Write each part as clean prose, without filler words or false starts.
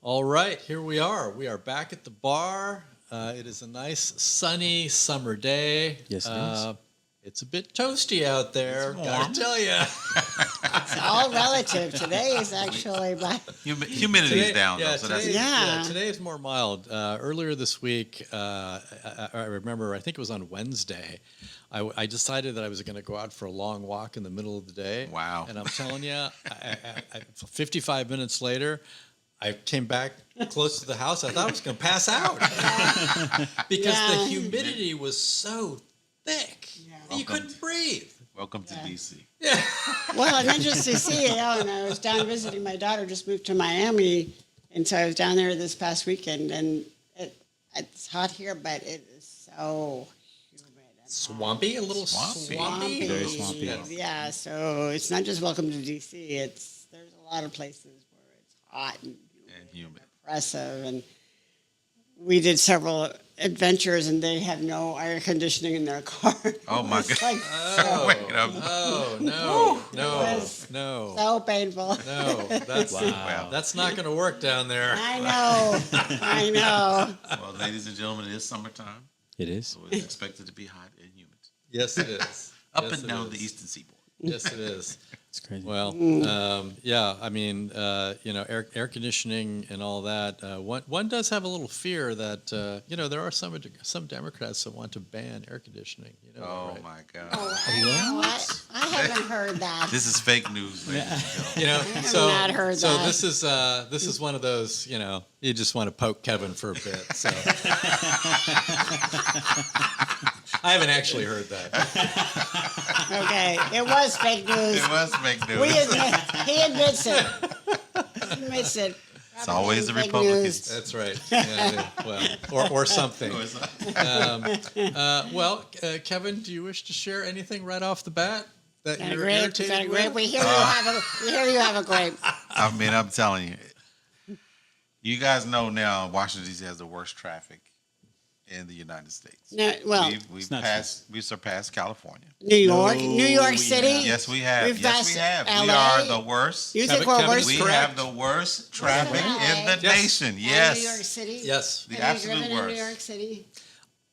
All right, here we are. We are back at the bar. It is a nice, sunny summer day. Yes, it is. It's a bit toasty out there. It's warm. Gotta tell you. It's all relative. Today is actually Humidity's down, though, so that's... Today is more mild. Earlier this week, I remember, I think it was on Wednesday, I decided that I was going to go out for a long walk in the middle of the day. Wow. And I'm telling you, 55 minutes later, I came back close to the house. I thought I was going to pass out because the humidity was so thick that you couldn't breathe. Welcome to D.C. Yeah. well, and then just to see it, and I was down visiting my daughter, just moved to Miami, and so I was down there this past weekend, and it's hot here, but it is so humid. And Swampy, a little swampy. Very swampy. Yeah, so it's not just welcome to D.C. There's a lot of places where it's hot and humid. Oppressive, and we did several adventures, and they have no air conditioning in their car. Oh my God! Like, Oh no! so painful. No, that's not going to work down there. I know. Well, ladies and gentlemen, it is summertime. It is. So it's expected to be hot and humid. Yes, it is. Up and down the eastern seaboard. Yes, it is. It's crazy. Well, yeah. I mean, air conditioning and all that. One does have a little fear that there are some Democrats that want to ban air conditioning. Oh right? my God! I haven't heard that. This is fake news, ladies and gentlemen. I have not heard so that. this is one of those. You just want to poke Kevin for a bit. So I haven't actually heard that. Okay, it was fake news. It was fake news. He admits it. He admits it. It's always the Fake Republicans. news. That's right. Yeah, well, or something. Kevin, do you wish to share anything right off the bat that Got a you're grape. irritated Got a with? grape. We hear you have a grape. I mean, I'm telling you. You guys know now Washington, D.C. has the worst traffic in the United States. No, well, We've surpassed California. New York City. Yes, we have. We've Yes, we passed have. We LA. are the worst. You think Kevin- we're Kevin worse? is We correct. have the worst traffic in the Yes. nation. New Yes. York City. Yes, The Have you absolute driven in New worst. York City?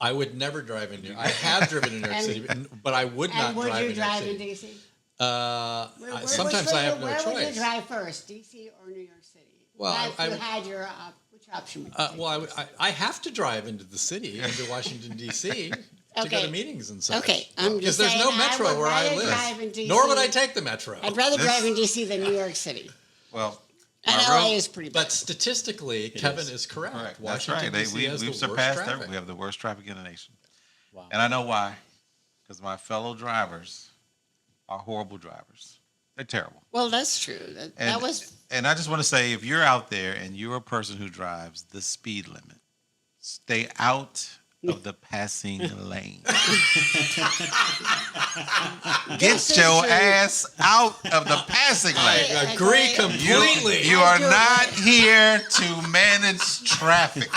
I would never drive in New York. I have driven in New York City, but I would not And would drive you in New York drive in City. D.C.? Sometimes I have no Where would you choice. drive first, D.C. or New York City? Well, if I you would- had your which option would you take? Well, I have to drive into the city, into Washington D.C. to go Okay. to meetings and such. Okay, I'm because just there's no saying I metro would where I rather drive in live. DC. Nor would I take the metro. I'd rather drive in D.C. than New York City. Well, And my LA road- is pretty bad. But statistically, Kevin is correct. Correct. That's Washington right. D.C. has We've the surpassed worst that. traffic. We have the worst traffic in the nation. Wow. And I know why. Because my fellow drivers are horrible drivers. They're terrible. Well, that's true. That was And I just want to say, if you're out there and you're a person who drives the speed limit, stay out of the passing lane. This Get is your true. ass out of the passing lane. I agree completely. You are not here to manage traffic.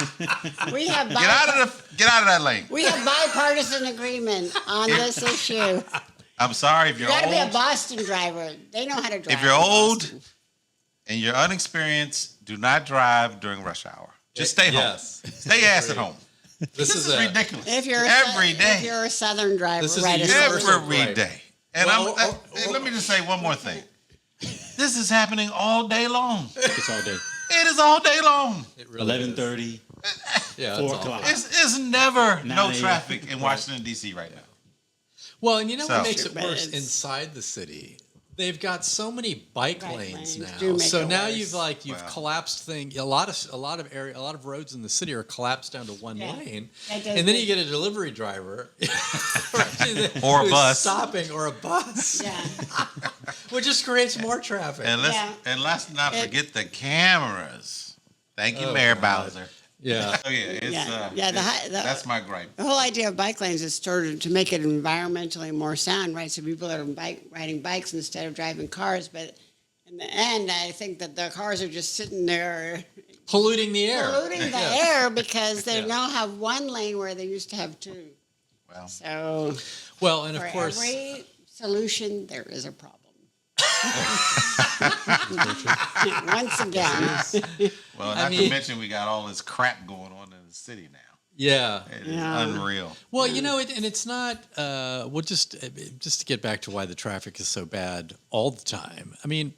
we have Get out of that lane. we have bipartisan agreement on this issue. I'm sorry if You you're got to be a old. Boston driver. They know how to drive. If you're in old Boston. and you're unexperienced, do not drive during rush hour. Just stay home. Yes. Stay ass at home. This This is is a ridiculous. If you're Every day. if you're a Southern driver, This is a right? universal- Every day. And Well, let me just say one more thing. This is happening all day long. It's all day. It is all day long. it really is. 11:30, Yeah, 4 it's awful. o'clock. It's never 9 no a.m. traffic in Washington, D.C. right now. Well, and you know So- what makes it But worse it's- inside the city? They've got so many bike Bike lanes lanes now. do make So it now worse. you've Wow. collapsed thing. A lot of roads in the city are collapsed down to one Yeah. lane, That does and then make- you get a delivery driver Or a who's bus. stopping, or a bus, Yeah. which just creates more traffic. And let's not forget the cameras. Thank you, Oh, Mayor God. Bowser. Yeah. Oh yeah, it's that's my gripe. The whole idea of bike lanes is sort of to make it environmentally more sound, right? So people are riding bikes instead of driving cars. But in the end, I think that the cars are just sitting there Polluting the air. polluting the Yeah. air because they Yeah. now have one lane where they used to have two. Well, So Well, and of for course, every solution, there is a problem. Once again. Well, not to mention we got all this crap going on in the city now. Yeah. It is unreal. Well, and it's not. Just to get back to why the traffic is so bad all the time. I mean,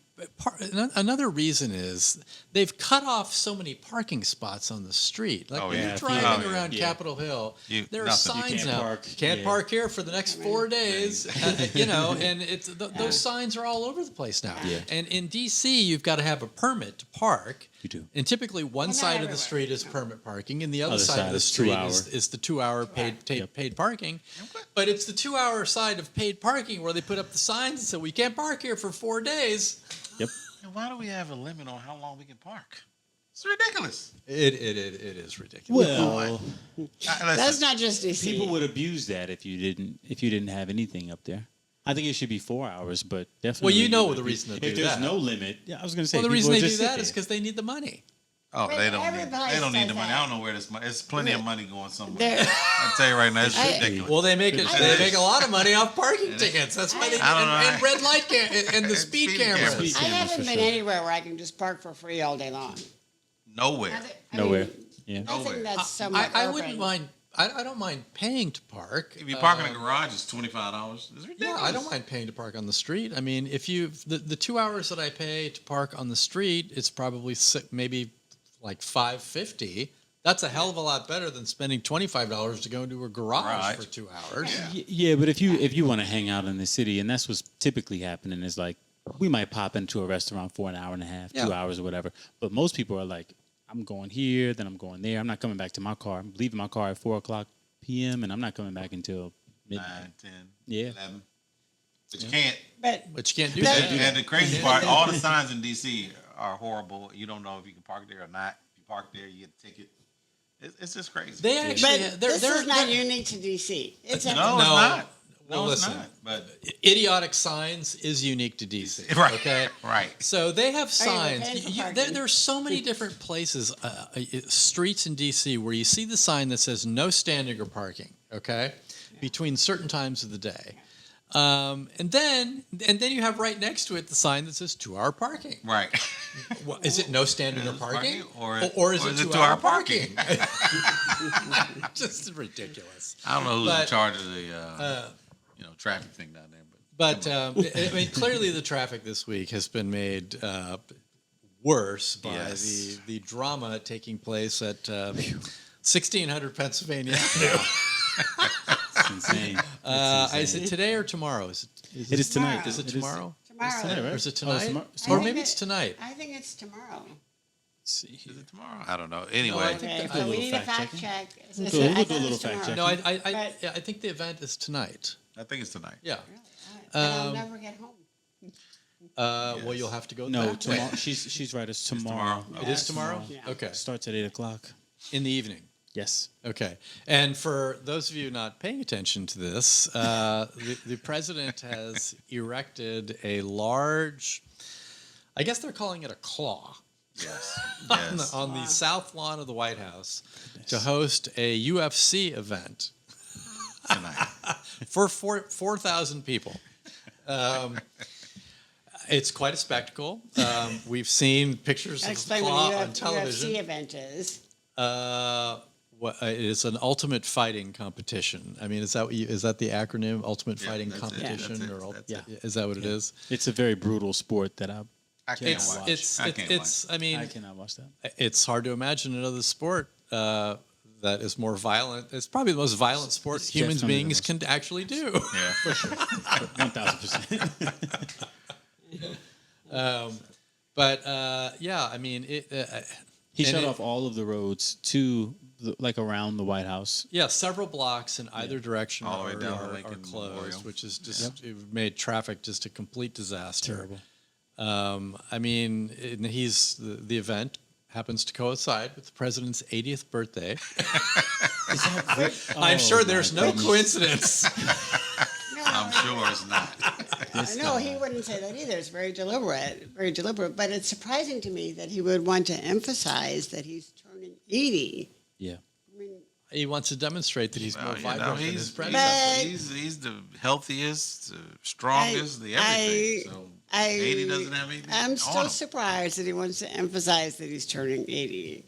another reason is they've cut off so many parking spots on the street. Like when you're driving around Capitol Hill, there are signs now. Park. Can't park here for the next 4 days. And it's those signs are all over the place now. Yeah. And in D.C., you've got to have a permit to park. You do. And typically one side of the street is permit parking, and the other side of the street is the 2 hour paid parking. But it's the 2 hour side of paid parking where they put up the signs and say, "We can't park here for 4 days." Yep. And why do we have a limit on how long we can park? It's ridiculous. It is ridiculous. Well, That's not just DC. people would abuse that if you didn't have anything up there. I think it should be 4 hours, but definitely. Well, you know the reason to do if there's that. no limit, I was going to say. Well, the people reason would they do just sit that is there. because they need the money. Oh, But they don't everybody need says the money. that. I don't know where this money. It's plenty of money going somewhere. There- I tell you right now, it's ridiculous. Well, they make a lot of money off parking tickets. That's why they I don't know. and red light and the speed Speed cameras. cameras. I haven't for been sure. anywhere where I can just park for free all day long. Nowhere. Nowhere. Yeah. Nowhere. Nothing that's somewhat I urban. wouldn't mind. I don't mind paying to park. If you park in a garage, it's $25. It's ridiculous. Yeah, I don't mind paying to park on the street. I mean, if the 2 hours that I pay to park on the street, it's probably maybe like $5.50. That's a hell of a lot better than spending $25 to go into a garage for 2 hours. Yeah, but if you want to hang out in the city, and that's what's typically happening, is like we might pop into a restaurant for an hour and a half, 2 hours or whatever. But most people are like, I'm going here, then I'm going there. I'm not coming back to my car. I'm leaving my car at 4:00 p.m. and I'm not coming back until midnight. 9, 10, Yeah. 11. But you can't. But you can't do That- that. And the crazy part, all the signs in D.C. are horrible. You don't know if you can park there or not. If you park there, you get a ticket. It's just crazy. They actually, But they're, this they're, is not they're- unique to DC. It's no, a, it's not. Well, No, it's listen. not. But idiotic signs is unique to DC. Right. Okay. Right. So they have Are you signs. paying for There, parking? there's so many different places, streets in DC, where you see the sign that says no standing or parking. Okay, between certain times of the day, and then you have right next to it the sign that says 2 hour parking. right. Well, is it no standing or parking, parking, or is it 2 hour parking? parking? Just ridiculous. I don't know who's But, in charge of the traffic thing down there, But I mean, clearly the traffic this week has been made worse by Yes. the drama taking place at 1600 Pennsylvania Avenue. It's insane. Is it today or tomorrow? It is tonight. Is it tomorrow? tomorrow. tonight, right? Or is it Oh, it's tonight? tomorrow. Or I maybe think it's tonight. I think it's tomorrow. is it tomorrow? I don't know. Anyway, I think Okay, that- so a we little need a fact fact check. We'll I do a thought it little was fact tomorrow. check. No, But- I think the event is tonight. I think it's tonight. Yeah. Then I'll never get home. Well, you'll have to go. No, back. tomorrow. She's right. It's tomorrow. tomorrow. It is tomorrow. Yeah. Okay. Starts at 8:00. In the evening. Yes. Okay. And for those of you not paying attention to this, the president has erected a large, I guess they're calling it a claw, Yes. on, Yes. on the south lawn of the White House to host a UFC event Tonight. for 4,000 people. It's quite a spectacle. We've seen pictures of the Explain claw what on a television. UFC event is. It is an ultimate fighting competition. I mean, is that the acronym? Ultimate Yeah, Fighting that's it. Competition, That's it. or That's it. is that what it is? It's a very brutal sport that I can't It's watch. it's I it's, can't it's I mean, I cannot watch that. it's hard to imagine another sport that is more violent. It's probably the most violent sport It's human definitely the beings most- can actually do. Yeah. 1,000%. Yeah, I mean, He And shut it- off all of the roads to around the White House. yeah, several blocks in either direction All the way are, down to are Lincoln closed, Memorial. which is just it made traffic just a complete disaster. Terrible. I mean, the event happens to coincide with the president's 80th birthday. I'm sure there's no coincidence. I'm sure it's not. No, he wouldn't say that either. It's very deliberate, very deliberate. But it's surprising to me that he would want to emphasize that he's turning 80. Yeah. I mean, He wants to demonstrate that he's more Well, you vibrant know, than his he's, predecessor. But- he's the healthiest, the strongest, the everything. So 80 doesn't have anything I'm on still him. surprised that he wants to emphasize that he's turning 80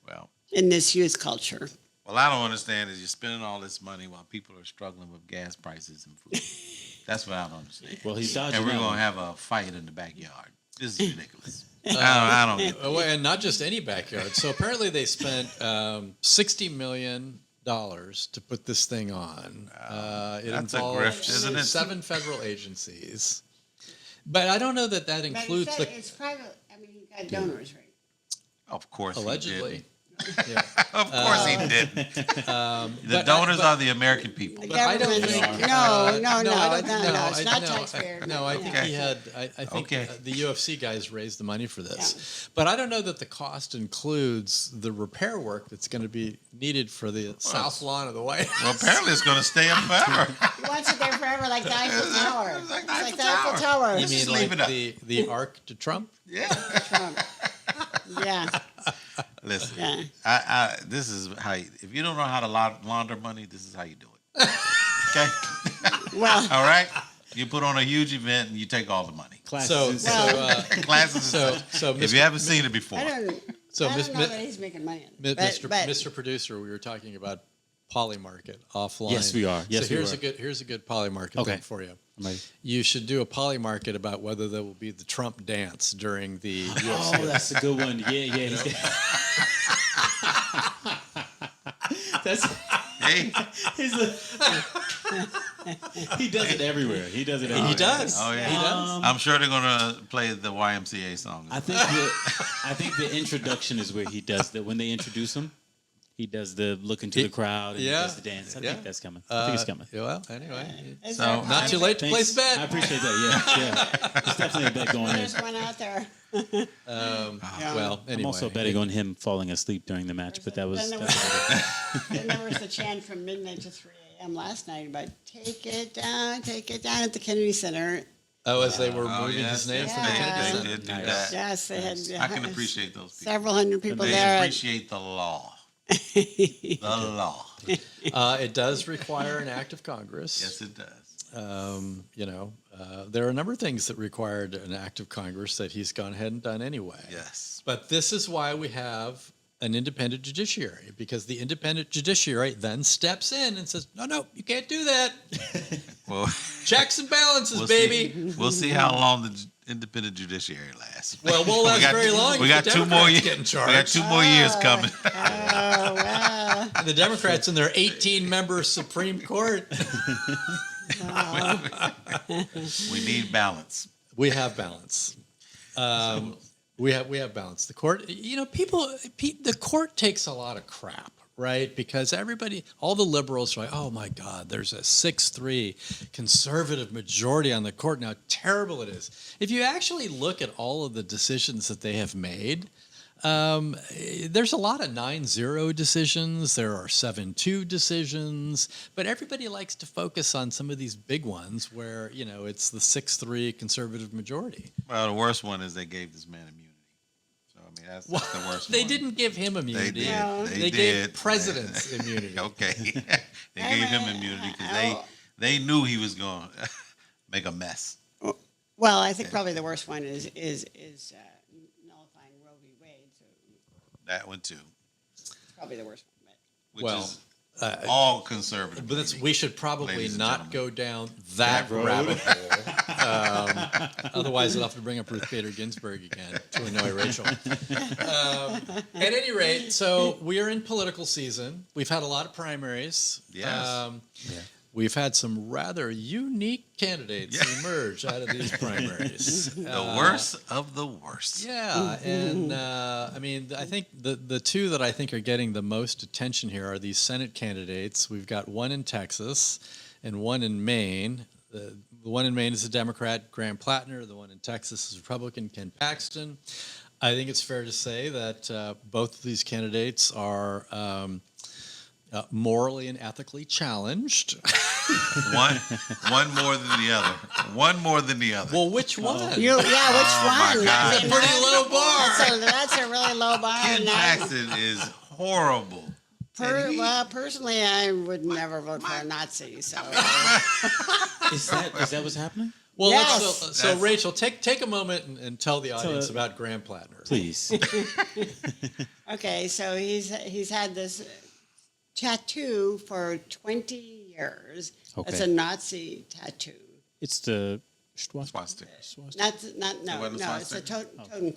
Well, in this youth culture. I don't understand is you're spending all this money while people are struggling with gas prices and food. That's what I don't understand. Well, he's dodging And we're that going one. to have a fight in the backyard. This is ridiculous. I don't get Oh, and not just any backyard. So apparently they spent $60 million to put this thing on. It that's a involved grift, isn't it? 7 federal agencies. But I don't know that But includes the it's private. I mean, he got donors, right? Of course allegedly. he Yeah. didn't. Of course he didn't. The but- donors but- are the American people. The But I don't government- think. No, I don't- it's not no, taxpayer. No, I think Okay. he had. I think Okay. the UFC guys raised the money for this, but I don't know that the cost includes the repair work that's going to be needed for the south lawn of the White House. Well, apparently it's going to stay up forever. He wants it there forever, like the Eiffel Tower. It's like It's the like Eiffel the Eiffel Tower. Tower. You Let's mean just leave like it up. the Arc de Trump? Yeah. Trump. Yeah, Listen, yeah. this is how if you don't know how to launder money, this is how you do it. Okay? Well, All right? You put on a huge event and you take all the money. Classes So, and so, stuff. Classes and so, such. so, If you haven't seen it before. I don't. So, I Miss- don't know that he's making money. On it. Mr. But Mr. Producer, we were talking about Polymarket offline. Yes, we are. Yes, so we here's were. here's a good Polymarket Okay. thing for you. I'm ready. You should do a Polymarket about whether there will be the Trump dance during the UFC. Oh, that's a good one. Yeah. That's Hey. he does it everywhere. He does it. He Everywhere. does. Oh, yeah. He does. I'm sure they're going to play the YMCA song. I think the introduction is where he does that. When they introduce him, he does the look into the crowd and he Yeah. does the dance. I Yeah. think that's coming. I think it's coming. Yeah, well, anyway, is So, there not not too late to place a Thanks. I bet. appreciate that. Yeah. There's definitely a bet going in. There's one out there. Well, anyway, I'm also betting on him falling asleep during the match, but that was. Then there was the chant from midnight to 3 a.m. last night about take it down at the Kennedy Center. Oh, as they were Oh, moving yes, his name yes, from the Yeah. Kennedy they Center. did do Nice. that. Yes, they had I can appreciate those people. several hundred people They there. appreciate the law. The law. It does require an act of Congress. Yes, it does. There are a number of things that required an act of Congress that he's gone ahead and done anyway. Yes. But this is why we have an independent judiciary, because the independent judiciary then steps in and says, no, you can't do that. Well, Checks and balances, we'll baby. See, we'll see how long the independent judiciary lasts. Well, we'll last very long. We if got the 2 more Democrats years. get in We charge. got 2 more years coming. Oh, wow. The Democrats in their 18-member Supreme Court. We need balance. We have balance. We have balance. The court, the court takes a lot of crap, right? Because all the liberals are like, oh my God, there's a 6-3 conservative majority on the court. Now, how terrible it is. If you actually look at all of the decisions that they have made, there's a lot of 9-0 decisions. There are 7-2 decisions, but everybody likes to focus on some of these big ones where, it's the 6-3 conservative majority. Well, the worst one is they gave this man immunity. So, I mean, that's the worst They one. didn't give him They immunity. did. No. They did. gave presidents immunity. Okay. They gave him immunity because they knew he was going to make a mess. Well, I think probably the worst one is nullifying Roe v. Wade. So That one, too. it's probably the worst one. Which Well, is all conservative. But we should probably Ladies and not gentlemen. go down that road. rabbit hole. Otherwise, I'll have to bring up Ruth Bader Ginsburg again to annoy Rachel. At any rate, so we are in political season. We've had a lot of primaries. Yes. We've had some rather unique candidates Yeah. emerge out of these primaries. The worst of the worst. Yeah, and I think the two that I think are getting the most attention here are these Senate candidates. We've got one in Texas and one in Maine. The one in Maine is a Democrat, Graham Plattner. The one in Texas is Republican, Ken Paxton. I think it's fair to say that both of these candidates are morally and ethically challenged. One more than the other. One more than the other. Well, which one? Which one? my God. I mean, Pretty low bar. That's a really low bar. Ken and Paxton is horrible. well, personally, I would never vote for a Nazi. So Is that what's happening? Well, Yes. so Rachel, take a moment and tell the audience So, about Graham Plattner. Please. Okay, so he's had this tattoo for 20 years. Okay. It's a Nazi tattoo. It's the Swastika. No, wasn't it's a swastika? totem.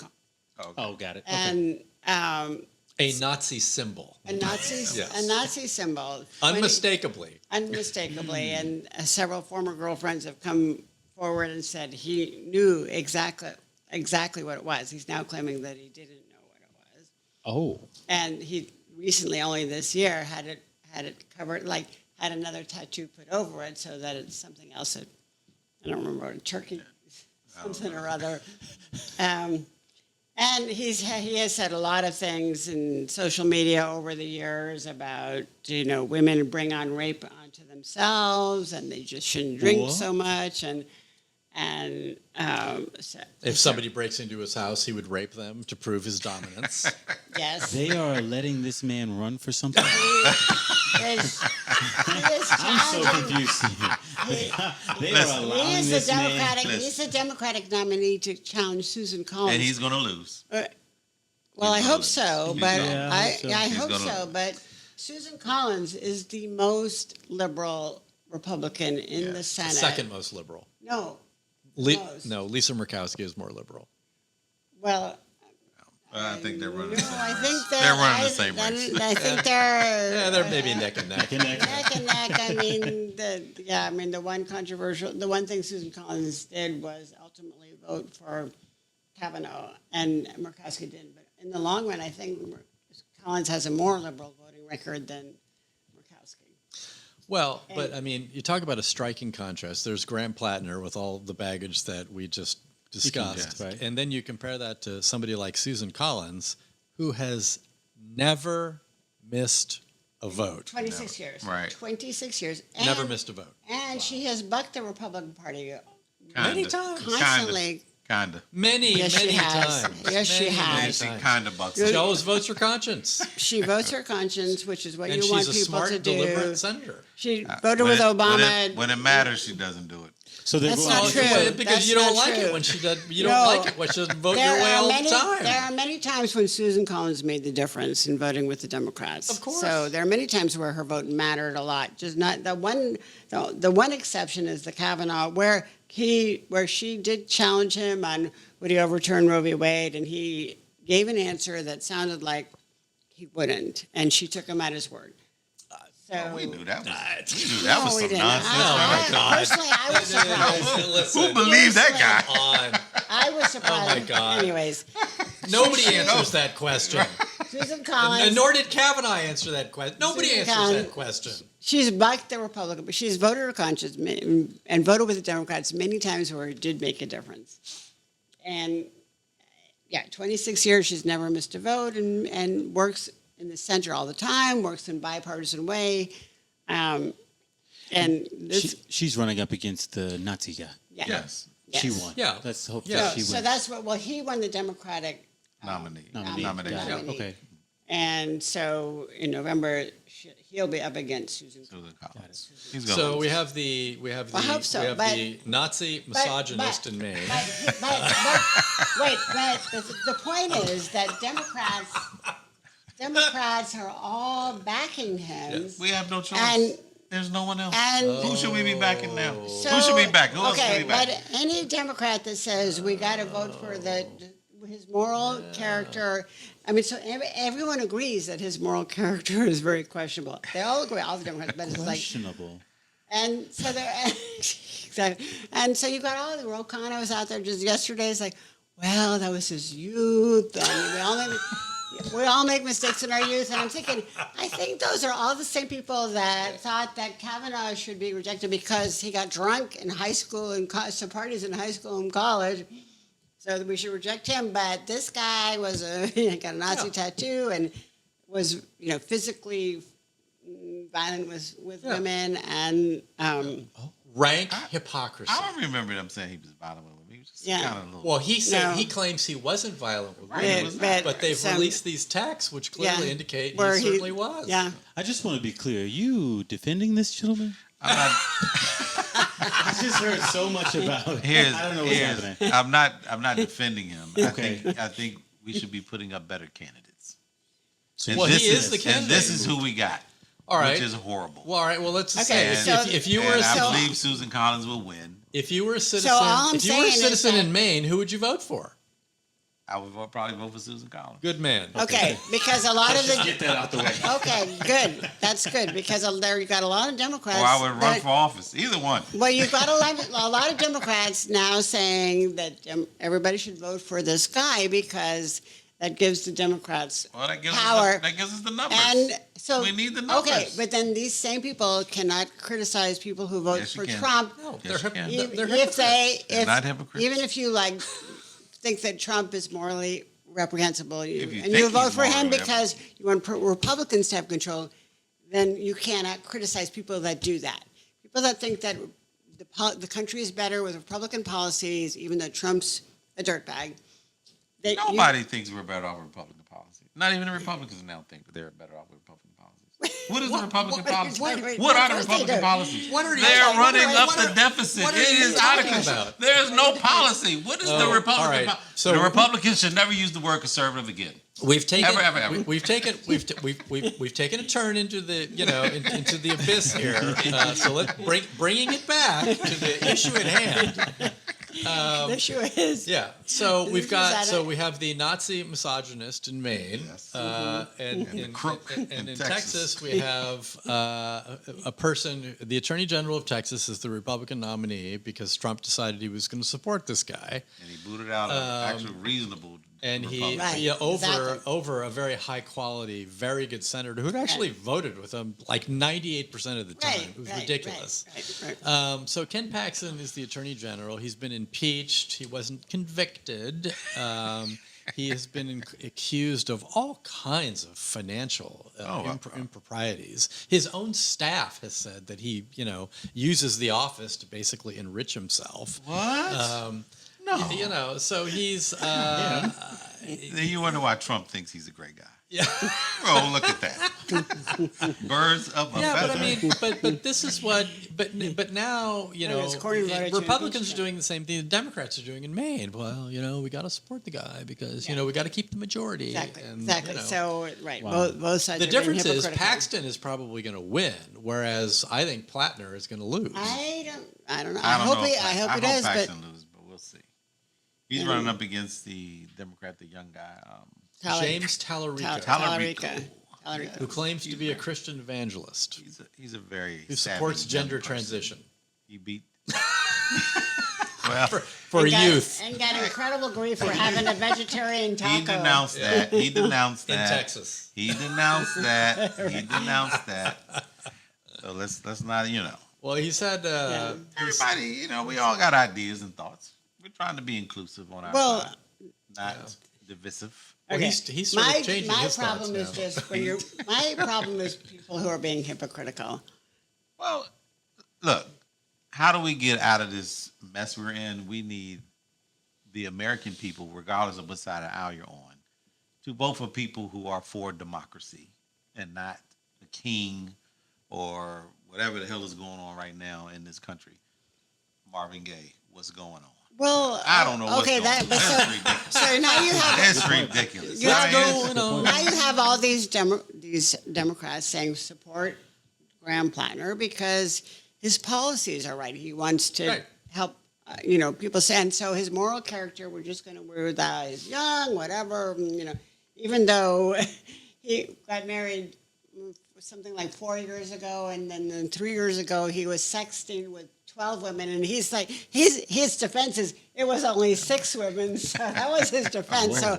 Oh, got it. Okay. And A Nazi symbol. a Nazi Yes. a Nazi symbol. Unmistakably. Unmistakably, and several former girlfriends have come forward and said he knew exactly what it was. He's now claiming that he didn't know what it was, Oh. and he recently, only this year, had it covered, like had another tattoo put over it so that it's something else. That, I don't remember what, a turkey, something or other. And he has said a lot of things in social media over the years about, women bring on rape onto themselves and they just shouldn't drink What? so much. If somebody breaks into his house, he would rape them to prove his dominance. Yes. They are letting this man run for something? he is I'm so challenging. confused here. They are He allowing is this the man. Democratic. Listen. He's the Democratic nominee to challenge Susan Collins. And he's going to lose. Well, He's I gonna hope lose. so, He's but gonna- Yeah, I He's hope gonna so. lose. But Susan Collins is the most liberal Republican in the Senate. Second most liberal. No. Most. No, Lisa Murkowski is more liberal. Well, I think they're running no, the same I race. think They're running the same race. I think they're Yeah, they're maybe neck and neck. neck and neck. The one thing Susan Collins did was ultimately vote for Kavanaugh, and Murkowski didn't. But in the long run, I think Collins has a more liberal voting record than Murkowski. Well, but I mean, you talk about a striking contrast. There's Graham Plattner with all the baggage that we just discussed. Right. And then you compare that to somebody like Susan Collins, who has never missed a vote. 26 years. Right. 26 years. Never missed a vote. And she has bucked the Republican Party Many times. constantly. Kind of. Many, Yes, many she has. times. Yes, she Many, has. many She times. kind of bucks She it. always votes her conscience. She votes her conscience, which is what And you want she's a people smart, to do. deliberate senator. She voted with Obama. When it matters, she doesn't do it. So they're That's going not to- true. Well, because That's you don't not like true. it when she does. You No. don't like it when she doesn't vote your way all the time. There are many times when Susan Collins made the difference in voting with the Democrats. Of course. So there are many times where her vote mattered a lot. Just not the one. The one exception is the Kavanaugh, where she did challenge him on would he overturn Roe v. Wade, and he gave an answer that sounded like he wouldn't, and she took him at his word. So We knew that was, no, was we some didn't. nonsense. Oh, my God. Personally, I was surprised. Listen, Who believed that guy? on. I was surprised. Oh, my God. Anyways, Nobody answers that question. Susan Collins. And nor did Kavanaugh answer that question. Nobody Susan answers Collins- that question. She's bucked the Republican, but she's voted her conscience and voted with the Democrats many times where it did make a difference. And 26 years, she's never missed a vote and works in the center all the time, works in bipartisan way. And this, she's running up against the Nazi guy. Yes. She Yes. won. Yeah. Let's hope Yeah. that she so wins. that's what, he won the Democratic, Nomination. Got it. nominee. Okay. and so in November, he'll be up against Susan. Susan Collins. He's gonna So lose. we have the I hope so, but- the Nazi misogynist in me. But the point is that Democrats are all backing him. We have no choice. And- There's no one else. And Who should we be backing now? so, Who should be back? Who else should okay, be back? but any Democrat that says we got to vote for his moral character, I mean, so everyone agrees that his moral character is very questionable. They all agree, all the Democrats, but it's like, Questionable. and so they're exactly, and so you got all the Rocanos out there just yesterday. It's like, well, that was his youth, and we all make mistakes in our youth. And I'm thinking, I think those are all the same people that thought that Kavanaugh should be rejected because he got drunk in high school and some parties in high school and college. So that we should reject him. But this guy was got a Nazi tattoo and was, physically violent with women and Rank hypocrisy. I don't remember them saying he was violent with women. He was just Yeah. kind of a little. Well, he said No. he claims he wasn't violent with Right, women, he was not. but they've some- released these texts which clearly Yeah, indicate he where certainly was. Yeah. I just want to be clear. Are you defending this gentleman? I'm not, I just heard so much about it. I don't know what's happening. I'm not defending him. I think we should be putting up better candidates. And Well, he is the candidate. And this is who we got. All right. Which is horrible. Well, all right. Well, let's just Okay, say so- if you were And a I citizen, believe Susan Collins will win. if you were a citizen, all I'm if you were a saying is citizen that- in Maine, who would you vote for? I would probably vote for Susan Collins. Good man. Okay, because a lot of the Get that out the way. okay, good. That's good because there you got a lot of Democrats. Or I would run that- for office. Either one. Well, you've got a lot of Democrats now saying that everybody should vote for this guy because that gives the Democrats Well, that gives power. us the numbers. And so We need the numbers. Okay, but then these same people cannot criticize people who vote Yes, you for can. Trump. No, Yes, you can. they're If they, They're not hypocrites. even if you like think that Trump is morally reprehensible, If you and think you vote he's for him morally because you want Republicans to have control, then you cannot criticize people that do that. People that think that the country is better with Republican policies, even though Trump's a dirtbag. Nobody thinks we're better off with Republican policy. Not even the Republicans now think that they're better off with Republican policies. What is the Republican policy? What are the Of course they Republican do. policies? What are you They're talking- running what up are- the deficit. what are It you is out of talking control. about? There's no policy. What is the all Republican right. policy? So- The Republicans should never use the word conservative again. We've taken Ever. we've taken we've taken a turn into the into the abyss here. So let's bringing it back to the issue at hand. The issue is. Yeah. So This we've is got at so it. we have the Nazi misogynist in Maine, Yes. and the in crook and in in Texas. Texas we have a person. The Attorney General of Texas is the Republican nominee because Trump decided he was going to support this guy. And he booted out an actual reasonable And he, Republican. Right, exactly. over a very high quality, very good senator who'd actually voted with him like 98% of the time. Right, It was right, ridiculous. right. So Ken Paxton is the attorney general. He's been impeached. He wasn't convicted. He has been accused of all kinds of financial improprieties. His own staff has said that he, uses the office to basically enrich himself. What? No. So he's. Then you wonder why Trump thinks he's a great guy. Yeah. Oh, look at that. Birds of a Yeah, feather. but I mean, but this is what, but now it's Cory voted to Republicans impeach are him. doing the same thing the Democrats are doing in Maine. Well, we got to support the guy because we got to keep the majority. Exactly. And, Exactly. So right, Wow. both sides. the are being difference is hypocritical. Paxton is probably going to win, whereas I think Plattner is going to lose. I don't know. I don't know. I hope he does, but Paxton loses, but we'll see. He's running up against the Democrat, the young guy. James Tallarico, Tallarico. who claims to be a Christian evangelist, He's a very who savvy supports young gender person. transition He beat. Well, for youth And got incredible grief for having a vegetarian taco. he denounced that. He denounced in that. Texas. He denounced that. He denounced that. So let's not, Well, he said. Everybody, we all got ideas and thoughts. We're trying to be inclusive on our Well, side, not divisive. Well, Okay. he's sort of changing my his thoughts problem is now. just when you're. My problem is people who are being hypocritical. Well, look, how do we get out of this mess we're in? We need the American people, regardless of what side of the aisle you're on, to vote for people who are for democracy and not the king or whatever the hell is going on right now in this country. Marvin Gaye, what's going on? Well, I don't know what's okay, going on. but That's ridiculous. so now you have That's ridiculous. Yeah, I mean, it's- now you have all these Democrats saying support Graham Plattner because his policies are right. He wants to Right. help, people say, and so his moral character, we're just going to wear that. He's young, whatever, even though he got married something like 4 years ago, and then 3 years ago he was sexting with 12 women, and he's like, his defense is it was only 6 women, so that was his defense. So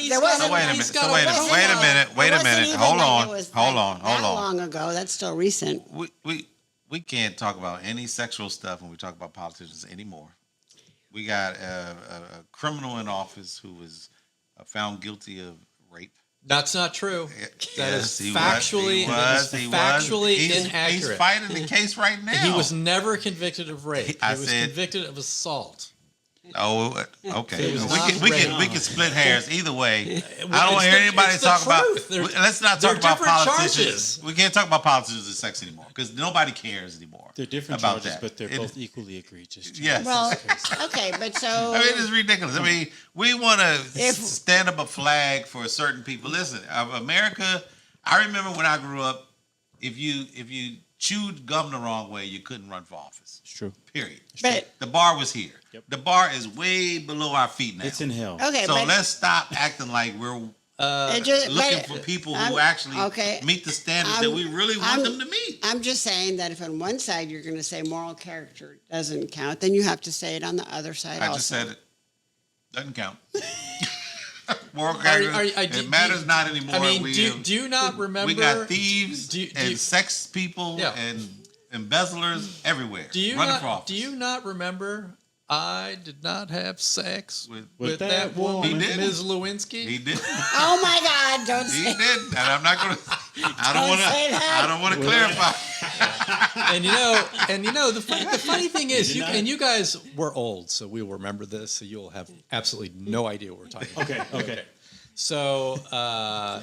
there wasn't. So wait a minute. He's So got wait a a vote. minute. Wait a minute. Wait It a wasn't minute. even Hold like on. it was Hold like on. Hold that on. long ago. That's still recent. We can't talk about any sexual stuff when we talk about politicians anymore. We got a criminal in office who was found guilty of rape. That's not true. That Yes, is he factually was. He's inaccurate. fighting the case right now. He was never convicted of rape. I He was said- convicted of assault. Oh, okay. It was We not we can split hairs either way. I don't want to hear anybody it's the talk about. truth. Let's not they're talk about different politicians. charges. We can't talk about politicians and sex anymore because nobody cares anymore. They're different about charges, that. but they're both equally egregious. Yes. Well, okay, but so I mean, it's ridiculous. I mean, we want to If- stand up a flag for certain people. Listen, America. I remember when I grew up, if you chewed gum the wrong way, you couldn't run for office. It's true. Period. But- the bar was here. Yep. The bar is way below our feet now. It's in hell. okay, So but let's stop acting like we're it just, looking but for people I'm- who actually okay, meet the standards that we really want I'm- them to meet. I'm just saying that if on one side you're going to say moral character doesn't count, then you have to say it on the other side I also. just said it. Doesn't count. Moral character. It matters not anymore. I mean, we, do you not remember? we got thieves do you- and sex people Yeah. and embezzlers everywhere. Do you running for not? office. Do you not remember? I did not have sex With that woman, He did. Ms. Lewinsky. He did. Oh my God! Don't He say did. And I'm not gonna. I don't Don't want to. say that. I don't want to clarify. And the funny thing is, did not? you guys were old, so we will remember this. So you'll have absolutely no idea what we're talking about. Okay. So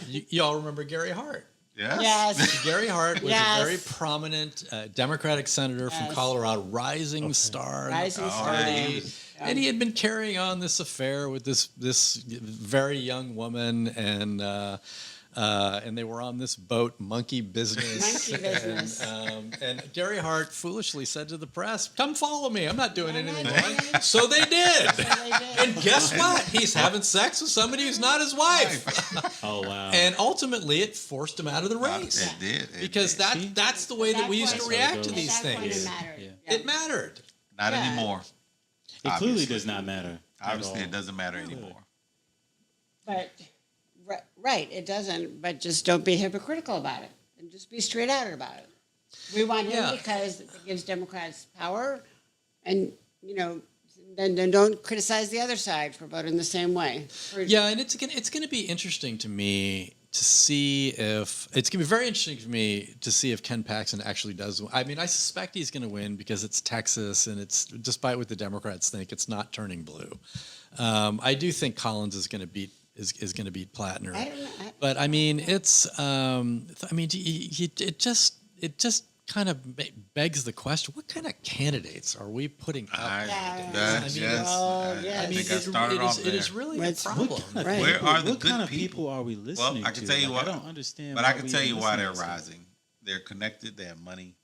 you all remember Gary Hart? Yes. yes. Gary Hart was Yes. a very prominent Democratic senator from Yes. Colorado, rising star in the Rising Oh, star. yeah, and he had been carrying on this affair with this very young woman, and they were on this boat, Monkey Business. Monkey Business. And Gary Hart foolishly said to the press, "Come follow me. I'm not doing I'm not anything doing wrong." anything. So they did. So they did. And guess what? He's having sex with somebody who's not his wife. Oh wow. And ultimately, it forced him out of the race. It did. It Because did. that's the way that we used to That's react to how it these At that point, things. it mattered. Yeah. Yeah. It mattered. Not Yeah. anymore. It clearly obviously. does not matter. at Obviously, all. it doesn't matter anymore. But right, it doesn't. But just don't be hypocritical about it, and just be straight out about it. We want him Yeah. because it gives Democrats power, and then don't criticize the other side for voting the same way. Yeah, and it's going to be interesting to me to see if it's going to be very interesting for me to see if Ken Paxton actually does. I mean, I suspect he's going to win because it's Texas, and it's despite what the Democrats think, it's not turning blue. I do think Collins is going to beat going to beat Plattner, I don't know. but I mean, it's it just kind of begs the question: what kind of candidates are we putting up? I think I started off there. It is really a What's- problem. Right. Where are the what kind good of people are we listening I can to? tell you Like, what. I don't understand. But why I can we tell you why listen they're to this. rising. They're connected. They have money,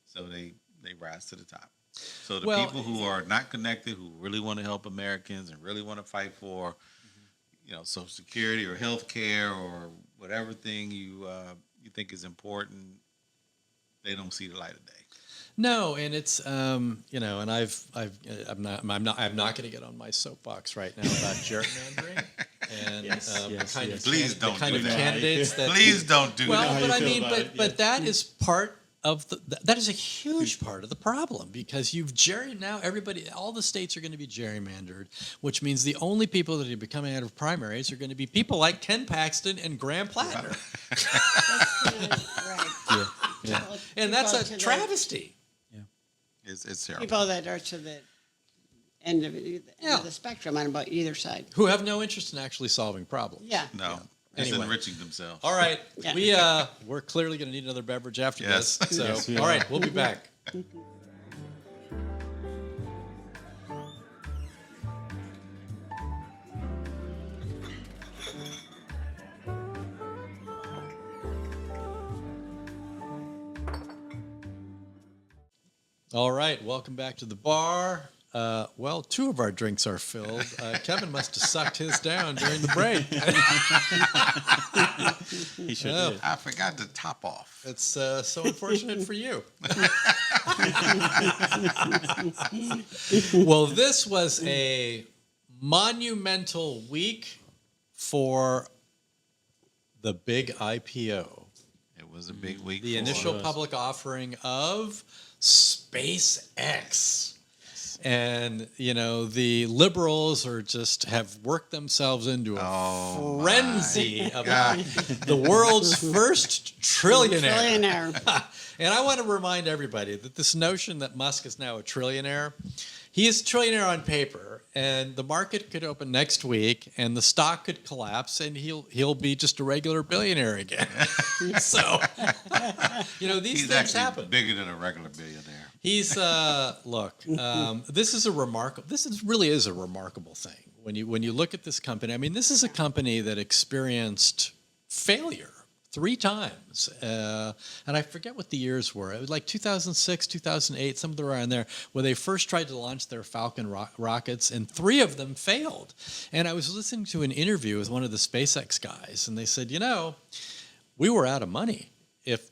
so they rise to the top. So the Well, people who are not connected, who really want to help Americans and really want to fight for, Social Security or health care or whatever thing you think is important, they don't see the light of day. No, and it's and I'm not going to get on my soapbox right now about gerrymandering and Yes, kind yes. of Please don't the kind do of that. candidates that Please don't do well, that. but I feel mean, about it, but that is part of that is a huge part of the problem because you've now all the states are going to be gerrymandered, which means the only people that are becoming out of primaries are going to be people like Ken Paxton and Graham Plattner, Right. and that's People a to the- travesty. It's terrible. People that are to the end of Yeah. the spectrum on about either side. Who have no interest in actually solving problems. Yeah. No, just Anyway. enriching themselves. All right, Yeah. we're clearly going to need another beverage after Yes. this. So, Yes, we all are. right, we'll be back. All right, welcome back to the bar. Well, two of our drinks are filled. Kevin must have sucked his down during the break. He sure Yeah. did. I forgot to top off. It's so unfortunate for you. Well, this was a monumental week for the big IPO, It was a big week. the for initial us. public offering of SpaceX. And, the liberals have worked themselves into a Oh, frenzy my about the world's first trillionaire. Trillionaire. And I want to remind everybody that this notion that Musk is now a trillionaire, he is a trillionaire on paper, and the market could open next week, and the stock could collapse, and he'll be just a regular billionaire again. So, these He's things actually happen. bigger than a regular billionaire. He's look. This is really is a remarkable thing when you look at this company. I mean, this is a company that experienced failure 3 times, and I forget what the years were. It was like 2006, 2008, somewhere around there, where they first tried to launch their Falcon rockets, and 3 of them failed. And I was listening to an interview with one of the SpaceX guys, and they said, we were out of money. If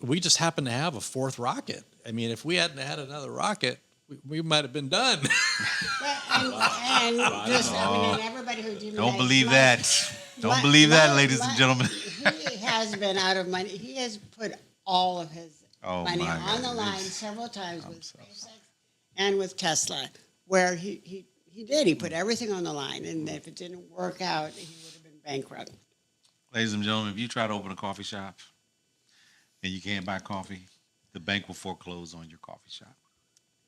we just happened to have a 4th rocket. I mean, if we hadn't had another rocket, we might have been done. And everybody who Don't believe that. Don't believe that, ladies and gentlemen. He has been out of money. He has put all of his money on the line several times with SpaceX and with Tesla, where he did. He put everything on the line, and if it didn't work out, he would have been bankrupt. Ladies and gentlemen, if you try to open a coffee shop and you can't buy coffee, the bank will foreclose on your coffee shop.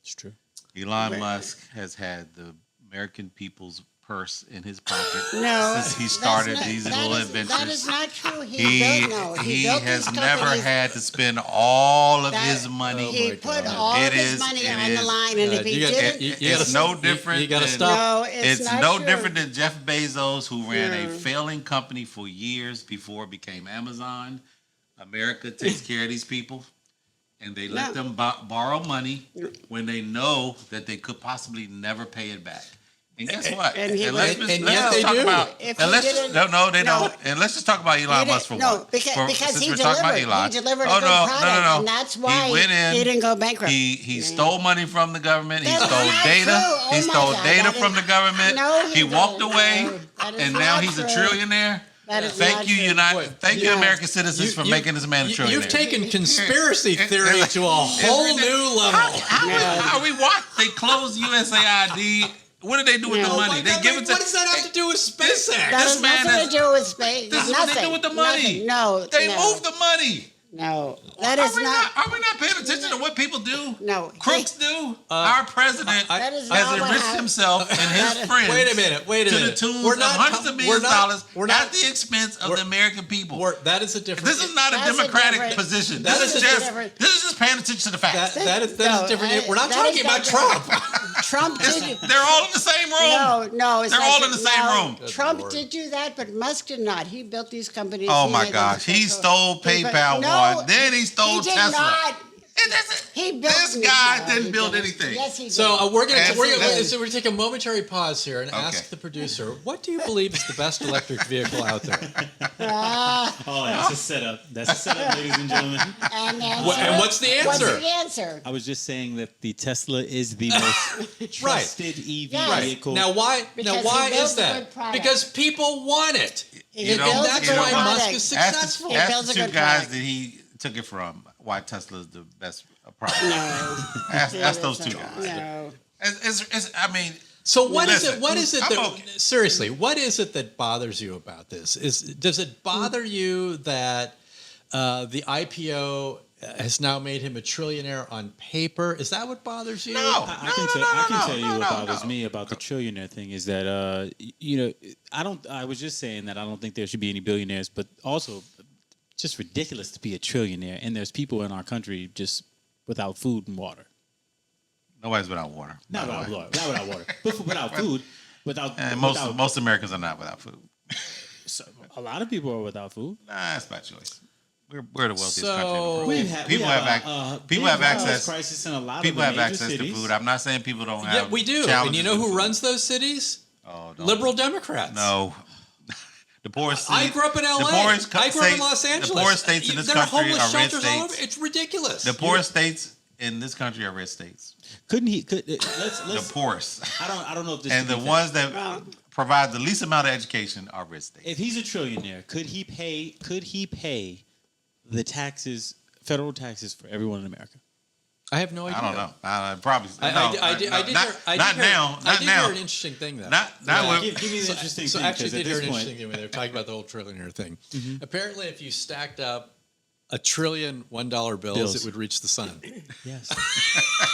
It's true. Elon Musk has had the American people's purse in his pocket since he started these little adventures. That is not true. He has never had to spend all of his money. He put all of his money on the line, and if he didn't, it's no different. You got to stop. No, It's not no true. different than Jeff Bezos, who ran a failing company for years before it became Amazon. America takes care of these people, and they let them borrow money when they know that they could possibly never pay it back. And guess what? And yet they do. No, they don't. And let's just talk about Elon Musk for no, one. because he we're talking about delivered. Elon. He delivered a good product, and that's why He went in. he didn't go bankrupt. He stole money from the government. He That's stole not data. true. Oh He my stole God, data that from is- the government. No, he walked didn't. away, No, that is and now not he's a true. trillionaire. That is Thank not you, true. Thank you, American citizens, for making this man a trillionaire. You've taken conspiracy theory to a whole new level. How are we watch? They closed USAID. What did they do with the money? They give it to. What does that have to do with SpaceX? That This has man nothing is- to do with space. This is nothing. what they do with the money. Nothing. No, They no, moved the money. No, that is not. Are we not paying attention to what people do? No. Crooks do. Our president That is has not what enriched happened. himself and his That is- friends. Wait a minute. To the tune of hundreds of millions of dollars We're not. at the expense of the American people. That is a different. This is not a That's a democratic different- position. that This is is a different- just paying attention to the facts. That is No, different. We're not that talking is about not Trump. Trump did. They're all in the same room. No, it's They're not all true. in the same No, room. Good Trump Lord. did do that, but Musk did not. He built these companies. Oh He my made them gosh. He successful. stole PayPal No, one. Then he stole he did Tesla. not. And that's- He built this guy no, didn't he build didn't. anything. Yes, he did. So we're Yes, he gonna did. take a momentary pause here and Okay. ask the producer, what do you believe is the best electric vehicle out there? Oh, that's a setup. That's a setup, ladies and gentlemen. and And what's the What's answer? the answer? I was just saying that the Tesla is the most trusted EV Right. vehicle. Now why Because why he builds is a that? good product. Because people want it. He You know, builds a that's good why product. Musk is Ask successful. He the builds a two good guys product. that he took it from why Tesla's the best product. No. Ask those two guys. No. I mean, So what is Listen, it? What is it I'm that okay. seriously? What is it that bothers you about this? Does it bother you that the IPO has now made him a trillionaire on paper? Is that what bothers you? No. I can tell you what bothers me about the trillionaire thing is that I was just saying that I don't think there should be any billionaires, but also just ridiculous to be a trillionaire, and there's people in our country just without food and water. nobody's without water. Not by the way. without water, but without food, without And without- most Americans are not without food. so, a lot of people are without food. Nah, that's by choice. We're the wealthiest So- country in the world. We have people have access. crisis in a lot People of have the major access cities. to food. I'm not saying people don't have. Yeah, we do. And challenges you know with who food. runs those cities? Oh, don't. Liberal Democrats. No. The poorest. I grew up in LA. The poorest I grew up in states- Los Angeles. The poorest states in this There are country homeless are red shelters all over. states. It's ridiculous. The poorest states in this country are red states. Couldn't he? Let's. The poorest. I don't know if this. And should the be ones fair. that provide the least amount of education are red states. If he's a trillionaire, could he pay the taxes, federal taxes for everyone in America? I have no idea. I don't know. Probably. I did Not now. I Not did now. hear an interesting thing though. Not with. Give me the interesting So thing. actually, 'cause at did hear this an point- interesting thing when they were talking about the whole trillionaire thing. Apparently, if you stacked up 1 trillion $1 bills, Bills. it would reach the sun. Yes.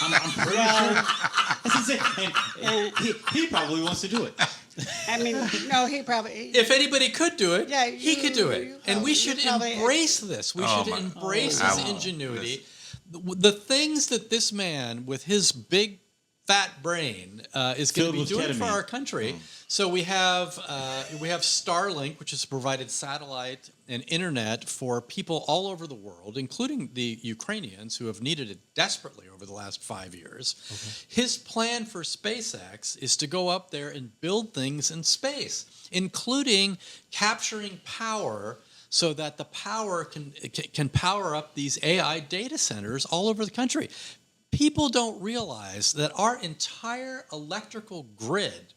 I'm pretty sure. That's insane. And he probably wants to do it. I mean, no, he probably. If anybody could do it, Yeah, he could do it. you And we probably- should you probably- embrace this. We Oh should my- embrace I his won't. ingenuity. The things that this man, with his big fat brain, is going Filled to be with doing for ketamine. our country. So we have Starlink, which has provided satellite and internet for people all over the world, including the Ukrainians who have needed it desperately over the last 5 years. Okay. His plan for SpaceX is to go up there and build things in space, including capturing power so that the power can power up these AI data centers all over the country. People don't realize that our entire electrical grid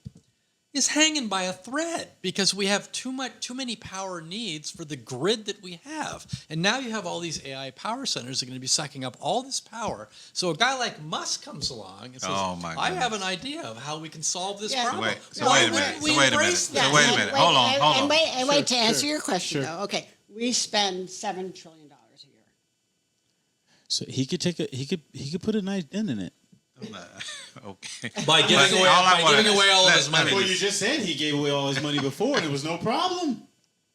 is hanging by a thread because we have too many power needs for the grid that we have. And now you have all these AI power centers that are going to be sucking up all this power. So a guy like Musk comes along and says, Oh, my I have goodness. an idea of how we can solve this Yeah. problem. So Why wait a wouldn't minute. we So wait a embrace minute. that? So wait a minute. Hold on. And wait to answer Sure. your question, Sure. though. Okay, we spend $7 trillion a year. So he could put a nice dent in it. Okay. By giving But away, all I by wanna- giving away all of let- his let money. me Well, you just said he gave away all his money before, and it was no problem.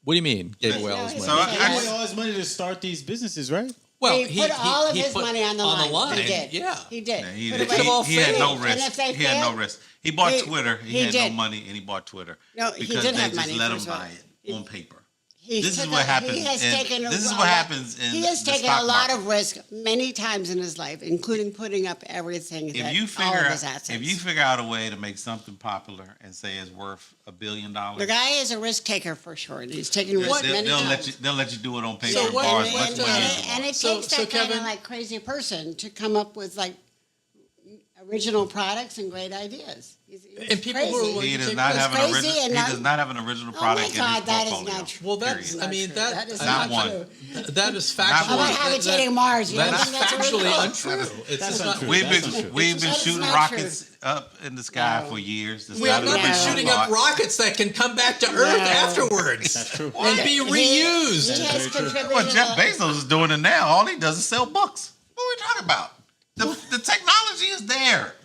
What do you mean? Gave away all his No, money? So He I- gave away all his money to start these businesses, right? Well, he put all of his put money on the line. He did. Yeah. He did. Yeah, he Put did. away- Could have all He had no failed. risk. And if they He had no failed, risk. He bought he- Twitter. He he had no did. money, and he bought Twitter. No, he because did they have just money, let him first of all. buy it on paper. He This is took what a- happens He has in- taken this is a what lot- happens in He has the taken stock a lot market. of risk many times in his life, including putting up everything. If that, you all figure of his assets. if you figure out a way to make something popular and say it's worth $1 billion, The guy is a risk taker for sure. and He's taken risks What- many they'll times. let you do it on paper So and what- borrow as and- much and- money as you And want. it So- takes so that kind Kevin- of like crazy person to come up with like original products and great ideas. He's And people who are crazy. willing He to does take not risks. have an crazy original. and He not- does not have an original Oh product my in God, his that is portfolio. not true. Well, that's, Period. I mean, true. that, That is I not mean, one. That is Not factually. one. How about habitating Mars? You don't That's think that's factually original? untrue. It's That's just not. untrue. We've That's been untrue. we've been That's shooting not rockets up in the sky No. for years. That's We have not not been original shooting up thought. rockets that can come back to Earth No. afterwards That's true. and be He reused. has very true. contributed. Well, Jeff a- Bezos is doing it now. All he does is sell books. What are we talking about? The technology is there.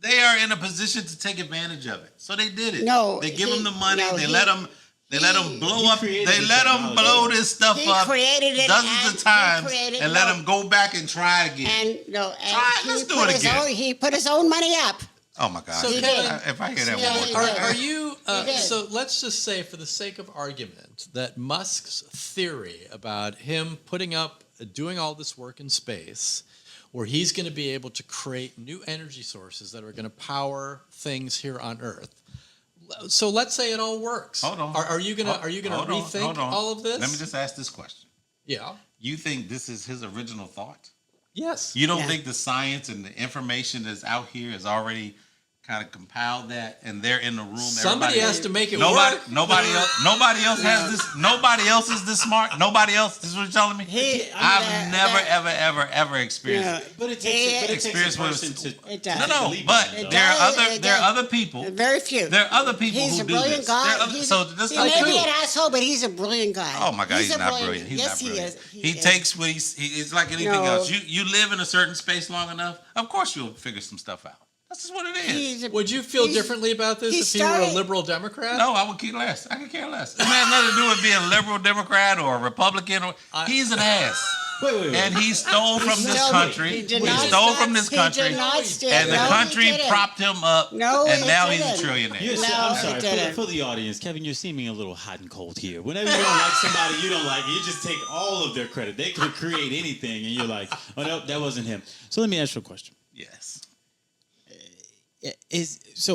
They are in a position to take advantage of it, so they did it. No, they give he- them the money. no, they he- let them. They let them blow he up. created They the let them technology. blow this stuff He up created it dozens and of he times, created- and let no. them go back and try again. And no, and Try it. he Let's do put it his again. own. He put his own money up. Oh my God! So He Kevin, did. If I hear that Yeah, one he more did. time, Are you? He did. So let's just say, for the sake of argument, that Musk's theory about him doing all this work in space, where he's going to be able to create new energy sources that are going to power things here on Earth. So let's say it all works. hold on. Are you gonna Hold on, rethink hold on. all of this? Let me just ask this question. Yeah. You think this is his original thought? Yes. You don't Yeah. think the science and the information that's out here has already kind of compiled that, and they're in the room? Somebody everybody- has to make it nobody, work. Nobody else has this. Nobody else is this smart. Nobody else. This is what you're telling me. I've never, ever experienced it. But it He- takes a Experience person was- to. It does. No, It but does, there are it there are does. other people. Very few. There are other people He's who a do brilliant this. There are guy. other- so that's he not may be true. an asshole, but he's a brilliant guy. Oh my God, he's a not brilliant. He's yes, not brilliant. he He is. takes what he's like anything No. else. You live in a certain space long enough, of course you'll figure some stuff out. That's just what it is. He's a- Would you feel he's- differently about this he if you were a started- liberal Democrat? No, I would care less. I could care less. It has nothing to do with being a liberal Democrat or a Republican. He's an ass. Wait. And he stole from this stole- country. he did He not- stole from this he country. did not steal. And the No, he country didn't. propped him up. No, and he now he's a didn't. trillionaire. You're, No, I'm he sorry didn't. for the audience, Kevin. You're seeming a little hot and cold here. Whenever you don't like somebody, you don't like. You just take all of their credit. They could create anything, and you're like, "Oh no, that wasn't him." So let me ask you a question. Yes.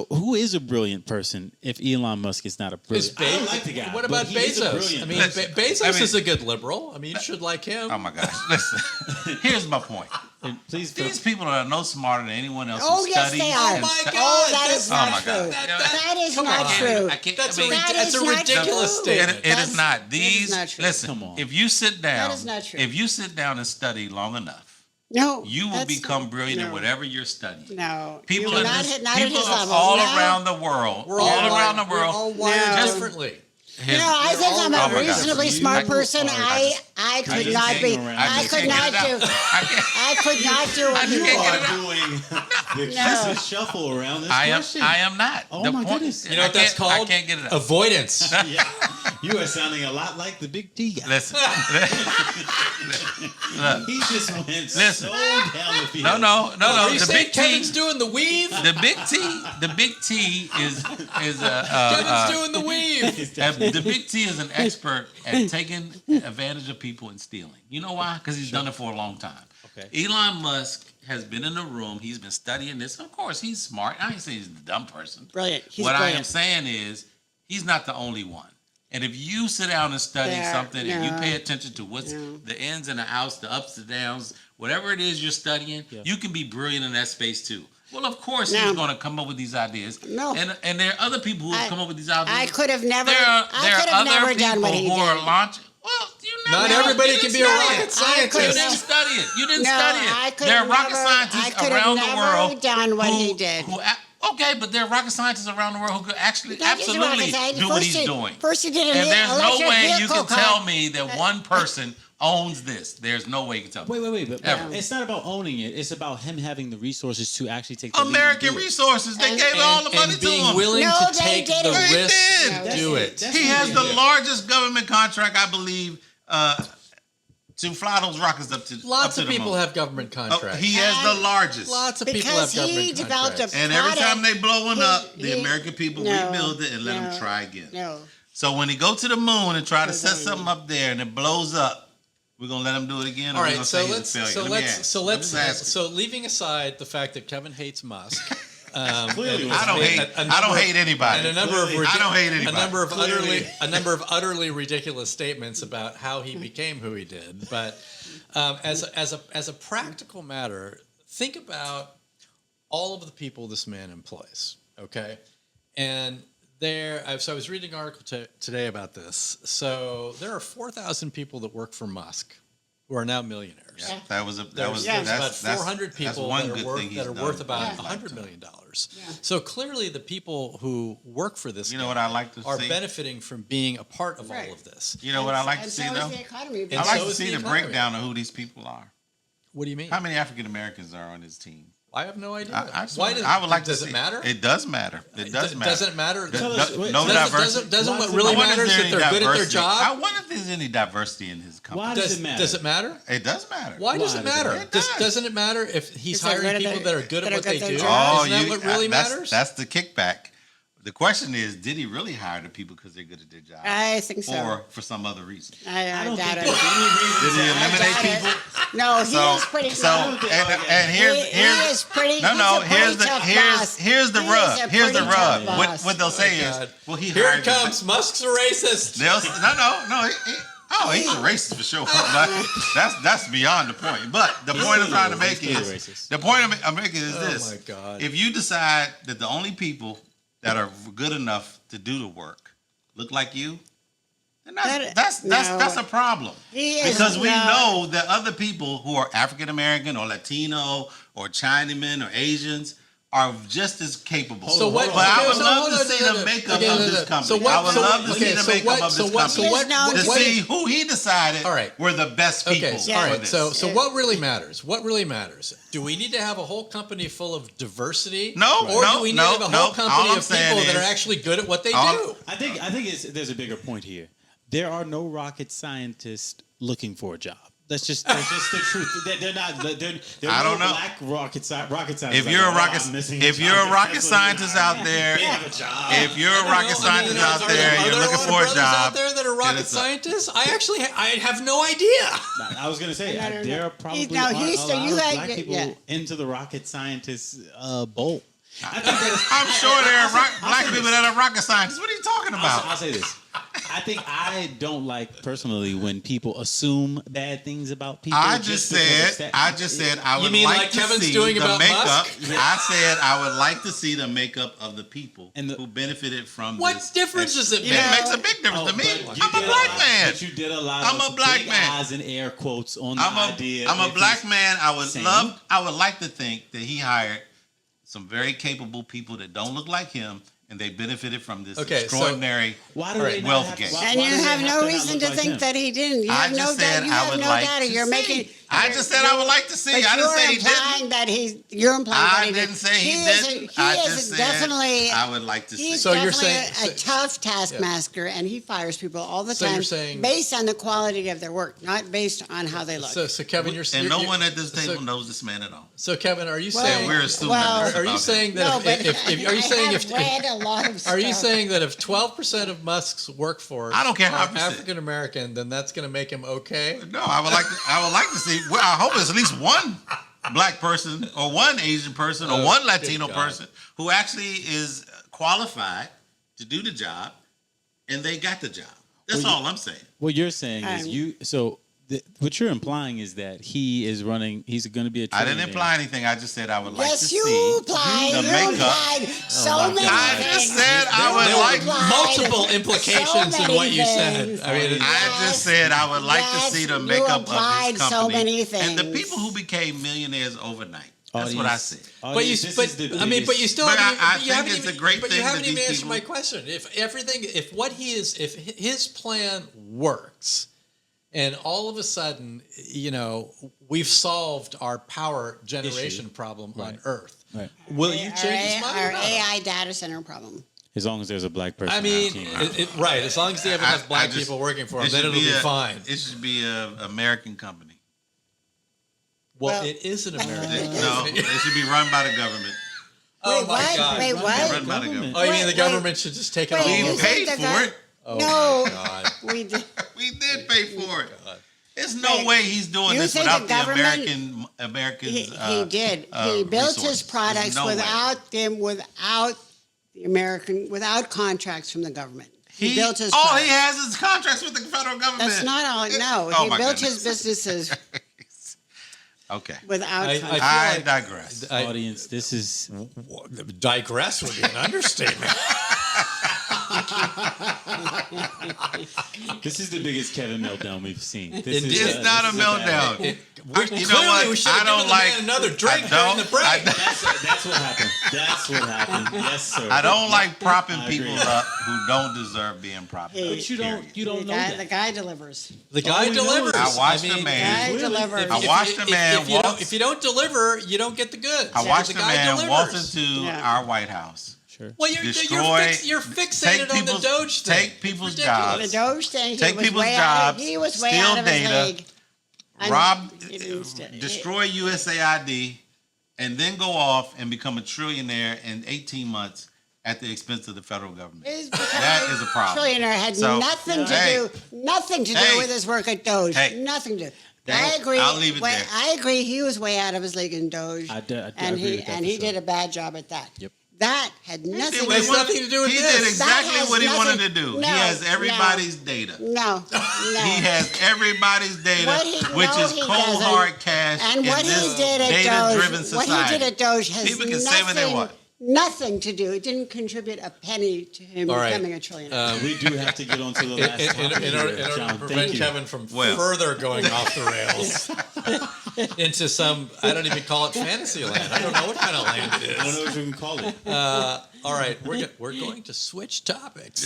Who is a brilliant person if Elon Musk is not a Is brilliant? I don't like the guy. What but about he is a Bezos? brilliant I mean, person. Bezos is a good liberal. I mean, you should like him. Oh my gosh. Listen. Here's my point. And please, These people are no smarter than anyone else Oh, who yes, studies. they are. and Oh, my stu- God. Oh, that is Oh not my true. God. That is Come not on. true. I can't. That's I mean, a That is not ridiculous true. statement. It is not. These not true. listen. Come on. If you sit down, is not true. if you sit down and study long enough, No, you will that's become not- brilliant no. in whatever you're studying. No, People you are are not, just, not at people his are level. all No. around the world. We're all all around the wired- We're world. all wired No. differently. his, I think I'm oh a my God. reasonably smart person. I could just not be. hang around. I just could hang not it do. out. I could not do what he can't did. get it out. doing the No. kisses shuffle around this I question. am not. Oh my goodness. You know what that's called? I can't get it out. Avoidance. Yeah. You are sounding a lot like the Big T guy. Listen. Look. He just went Listen. so down the field. No. Are you The saying big T. Kevin's doing the weave? The big T is Kevin's doing the weave. the big T is an expert at taking advantage of people and stealing. You know why? Because he's done it for a long time. Okay. Elon Musk has been in the room. He's been studying this. Of course, he's smart. I ain't saying he's a dumb person. Brilliant. He's what brilliant. I am saying is he's not the only one. And if you sit down and study something and you pay attention to what's the ins and the outs, the ups and downs, whatever it is you're studying, you can be brilliant in that space too. Well, of course he's going to come up with these ideas. No. And there are other people who have come up with these ideas. I could have never. There are I could have other never done what he people who did. are launching. Well, you never Not know. everybody You can didn't be a study rocket it. scientist. You didn't study it. You didn't No, study I it. could There have are rocket never- I scientists could have around the never world done what he did. Okay, but there are rocket scientists around the world who could actually Not just absolutely rocket science. do what First he's doing. First he did an And there's no electric way you vehicle can car. tell me that one person owns this. There's no way you can tell me. Wait. But Ever. it's not about owning it. It's about him having the resources to actually take the lead and American do it. resources, they And- gave all the money and to being him. willing No, to they take did the it. They risk did. to do it. That's He has the yeah. largest government contract, I believe, to fly those rockets up to Lots up of to the people moon. have government Oh, contracts. he has the largest. Lots of people have Because government he developed contracts. a And every time they blowing He- up, the he- American people no, rebuild it and let no, them try again. No. So when he go to the moon and try to set don't something up there and it blows up, we're gonna let him do it again. Or All we're right, gonna so say he's let's a failure. so Let me let's ask. so Let me let's ask. so leaving aside the fact that Kevin hates Musk. Clearly, and- I don't and hate. a I number don't of- hate anybody. And a number of I don't hate anybody. a number of utterly ridiculous statements about how he became who he did. But as a practical matter, think about all of the people this man employs. Okay, and so I was reading an article today about this. So there are 4,000 people that work for Musk who are now millionaires. Yeah, that was There's about 400 people one that good are thing worth, he's that are done worth in about his $100 lifetime. million. So clearly the people who work for this You know guy what I like to are see? benefiting from being a part of Right. all of this. You know what I like to And see so is though? the economy. And I like so to is see the the economy. breakdown of who these people are. What do you mean? How many African Americans are on his team? I have no idea. I would like to does see. it matter? It does matter. It does matter. Doesn't matter. No- Tell us, wait, no doesn't- diversity. Doesn't what Why really I wonder if matters there's that any they're good at their diversity. I job? wonder if there's any diversity in his company. Why does it matter? Does it matter? It does matter. Why does Why it does it matter? matter? It does. Doesn't it matter if he's If they're hiring good at people their- that are good at what that are they good at do? their Isn't job? that what really matters? That's the kickback. The question is, did he really hire the people because they're good at their job, I think so. or for some other reason? I don't doubt think it. there's any reason Did he to- eliminate doubt it. people? No, he So, is pretty. and here's he is pretty. no, he's no. a pretty Here's the tough boss. here's the He rub. is a Here's the pretty rub. tough What boss. what they'll say God. is, well, he Here hired it the- comes. Musk's a racist. No. He's a racist for sure. But that's beyond the point. But the point I'm trying to make He's is racist. the point I'm making is Oh this: my God. if you decide that the only people that are good enough to do the work look like you, then that's a problem. He is, Because we no. know that other people who are African American or Latino or Chinaman or Asians are just as capable. So what? But I okay, would so love hold to on, see no, the no. makeup Okay, of no, this no. company. So what- I would so- love to okay, see the so makeup what- of so this what- company. so what- No, to what- see who he decided All right. were the best people. Okay, Yeah. all for right. this. So what really matters? What really matters? Do we need to have a whole company full of diversity? No, or no, do we need no, to have a no. whole All company I'm of saying people that are is- actually good at what they all- do? I think there's a bigger point here. There are no rocket scientists looking for a job. That's just the truth. They're not. They're I don't no know. black rocket scientists. If you're a rocket scientist out there, they have a job. if you're a rocket scientist out there and you're looking for a job, out there that are rocket it's a- scientists? I have no idea. I was gonna say No, no, no. there are probably No, aren't he's- a so lot you of had- black people yeah. into the rocket scientist bowl. I think that I'm sure there are black people that are rocket scientists. What are you talking I'll about? say this. I think I don't like personally when people assume bad things about people. I just said I would mean like like to Kevin's see doing the about makeup. Musk? I said I would like to see the makeup of the people And who benefited from What this. difference does it It make? makes a big difference to me. but you I'm a did black lot- man. But you did a lot I'm of a black big man. eyes and air quotes on the I'm idea. a if black he's- man. I would same. I would like to think that he hired some very capable people that don't look like him and they benefited from this Okay, so- extraordinary Why do All they right. not wealth have- gain. why- And why you do they have no to not reason look to like think him? that he didn't. You I have no just said doubt. You I have would no like data. to You're see. making. I just said I would like to see. But I didn't you're say he implying didn't. that he's. You're implying I that he didn't say he is didn't. He I is just said definitely. I would like to see. He's So you're definitely saying- a tough taskmaster, and he fires people all the So you're time saying- based on the quality of their work, not based on how they look. So Kevin, you're And no you're- one at this table so- knows this man at all. So Kevin, are you Well, saying we're assuming well, this are you about saying him. that no, but if are you saying I if, have read a lot of are you stuff. saying that if 12% of Musk's workforce I don't care how are percent. African American, then that's going to make him okay? No, I would like to see. Well, I hope there's at least one black person or one Asian person or Oh, one good Latino God. person who actually is qualified to do the job, and they got the job. That's Well, all I'm saying. What you're saying is Um, what you're implying is that he is running. He's going to be a. I didn't trillionaire. imply anything. I just said I would like to Yes, see you implied. the You makeup. implied so my many God. I just things. said I would There like. were multiple implications in what you said. things. I mean, I just said I would like Yes, to see the you makeup implied of his so company many and the things. people who became millionaires overnight. That's what I said. but you, This but is the I mean, but you biggest- still But haven't, I but you think haven't it's even, a great but you thing haven't that even these answered people- my question. If his plan works, and all of a sudden, we've solved our power generation problem on Earth, Right. will you change his mind? Our or not? AI data center problem. As long as there's a black person. I on the mean, team. right. As long as they have I- enough black I just- people working for it them, then should it'll be a- fine. It should be an American company. Well, Well, it is an American. No, company. it should be run by the government. Oh Wait, my what? God. Wait, Run what? by the Government. government. Oh, you mean the Wait, government should just take it wait, all We you over? paid think for the it. Oh No. my God. We did. We did pay for it. There's no Wait, way he's doing you this think without the the government- Americans. He did. He built his resources. products There's no way. without contracts from the government. He He built his all products. he has is contracts with the federal government. That's not all. No, Oh, he my built goodness. his businesses Okay, without I contracts. I like- digress. audience, this is Digress would be an understatement. this is the biggest Kevin meltdown we've seen. This Indeed. is, It's not a this is bad meltdown. one. You know Clearly, what? we should I have don't given the like man another drink I during don't- the break. That's what happened. That's what happened. Yes, sir. I don't like propping I agree. people up who don't deserve being propped up. But you don't. period. You don't The know guy, that. the guy delivers. The guy we know delivers. is- I watched mean, the man. Guy delivers. I watched the man if you, don't, walk- if you don't deliver, you don't get the goods. I watched the guy man walk delivers. into Yeah. our White House. Sure. Well, you're destroy- fixated on the people's- Doge thing. take It's people's ridiculous. The Doge thing. Take he was people's way out of, jobs, he was way steal out of his data, league. And Rob, he didn't steal- destroy USAID, and then go off and become a trillionaire in 18 months at the expense of the federal government. His That is a problem. Trillionaire had So, nothing to hey. do, nothing to Hey. do with his work at Doge. Hey. Nothing to do. Hey. I agree. I'll leave it there. I agree. He was way out of his league in Doge, I agree and he with that and for he sure. did a bad job at that. Yep. That had nothing. He to did what Has he do. wanted- nothing to do with He this. did That exactly has what he wanted to nothing- do. no, he has no. everybody's data. No, no. He has everybody's data, What he- which no, is he cold doesn't. hard cash And in what he this did at data-driven Doge, what society. he did at Doge has People can nothing, say what they want. nothing to do. It didn't contribute a penny to him All right. becoming a trillionaire. We do have to get on to the last In topic order here, to John. prevent Thank you. Kevin from Well. further going off the rails into some, I don't even call it fantasy land. I don't know what kind of land it I don't is. know what you can call it. All right, we're going to switch topics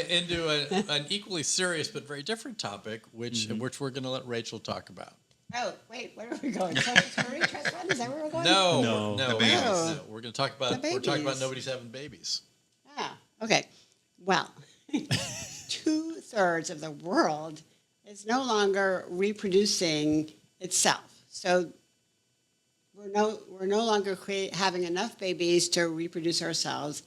into an equally serious but very different topic, which we're going to let Rachel talk about. Oh, wait, where are we going? Social Security Trust Fund? Is that where we're going? No. The babies. no. We're going to talk about The we're talking about babies. nobody's having babies. Ah, okay. Well, 2/3 of the world is no longer reproducing itself. So we're no longer having enough babies to reproduce ourselves.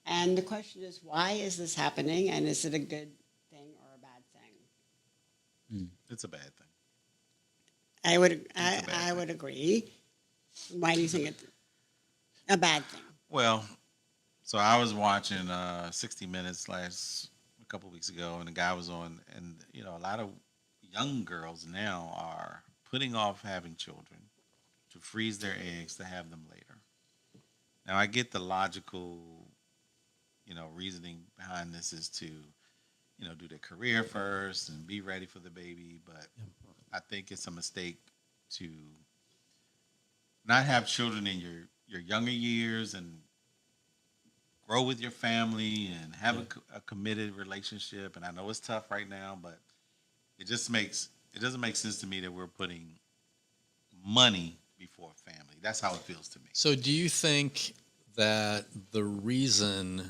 And the question is, why is this happening? And is it a good thing or a bad thing? It's a bad thing. I would bad I would agree. Why do you think it's a bad thing? Well, so I was watching 60 Minutes a couple weeks ago, and the guy was on, and a lot of young girls now are putting off having children to freeze their eggs to have them later. Now I get the logical, reasoning behind this is to, do their career first and be ready for the baby, but I think it's a mistake to not have children in your younger years and grow with your family and have a committed relationship. And I know it's tough right now, but it doesn't make sense to me that we're putting money before family. That's how it feels to me. So do you think that the reason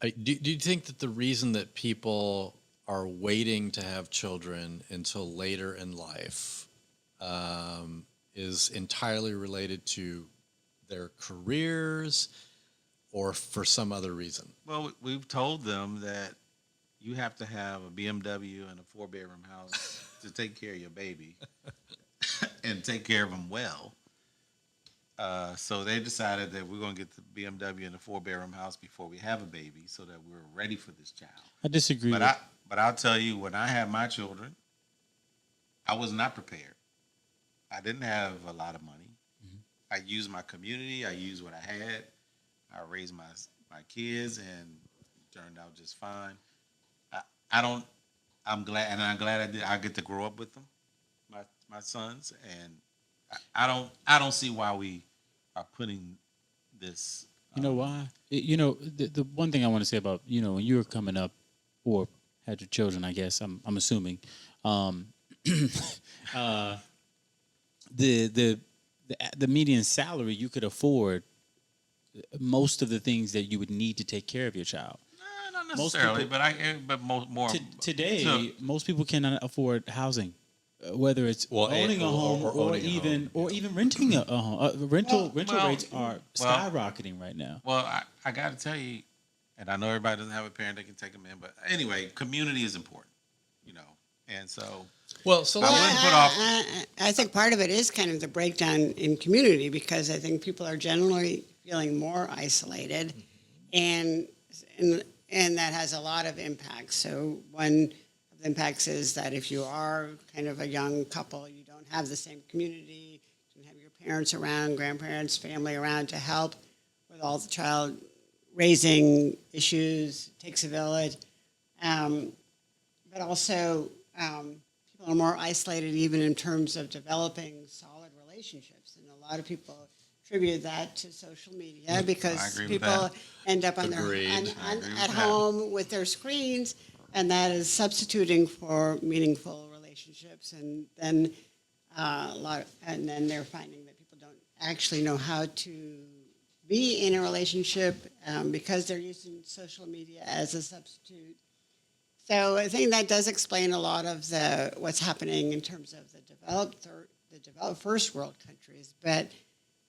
do you think that the reason that people are waiting to have children until later in life is entirely related to their careers or for some other reason? Well, we've told them that you have to have a BMW and a 4-bedroom house to take care of your baby and take care of them well. So they decided that we're going to get the BMW and the 4-bedroom house before we have a baby, so that we're ready for this child. I disagree. But I'll tell you, when I had my children, I was not prepared. I didn't have a lot of money. Mm-hmm. I used my community. I used what I had. I raised my kids, and it turned out just fine. I'm glad, and I'm glad I get to grow up with them, my sons, and I don't see why we are putting this. You know why? The one thing I want to say about, when you were coming up or had your children, I guess I'm assuming, the median salary, you could afford most of the things that you would need to take care of your child. Not necessarily, but more. Today, most people cannot afford housing. Whether it's owning a home or even renting a home. Rental rates are skyrocketing right now. Well, I got to tell you, and I know everybody doesn't have a parent that can take them in, but anyway, community is important, and so. Well, so I think part of it is kind of the breakdown in community, because I think people are generally feeling more isolated, and that has a lot of impacts. So one of the impacts is that if you are kind of a young couple, you don't have the same community, you don't have your parents around, grandparents, family around to help with all the child raising issues. It takes a village. But also, people are more isolated even in terms of developing solid relationships. And a lot of people attribute that to social media, because people end up on at home with their screens, and that is substituting for meaningful relationships. And then then they're finding that people don't actually know how to be in a relationship because they're using social media as a substitute. So I think that does explain a lot of what's happening in terms of the developed first world countries. But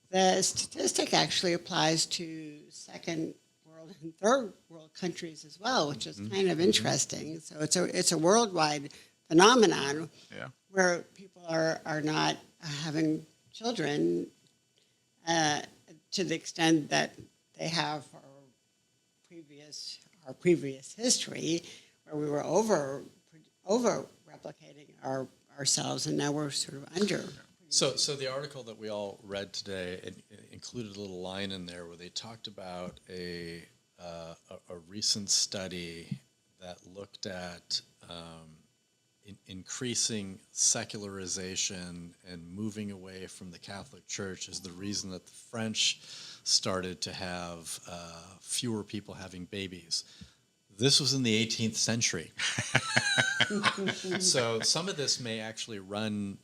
the statistic actually applies to second world and third world countries as well, which is kind of interesting. So it's a worldwide phenomenon where people are not having children to the extent that they have for our previous history, where we were over replicating ourselves, and now we're sort of under. So the article that we all read today, it included a little line in there where they talked about a recent study that looked at increasing secularization and moving away from the Catholic Church as the reason that the French started to have fewer people having babies. This was in the 18th century. So some of this may actually run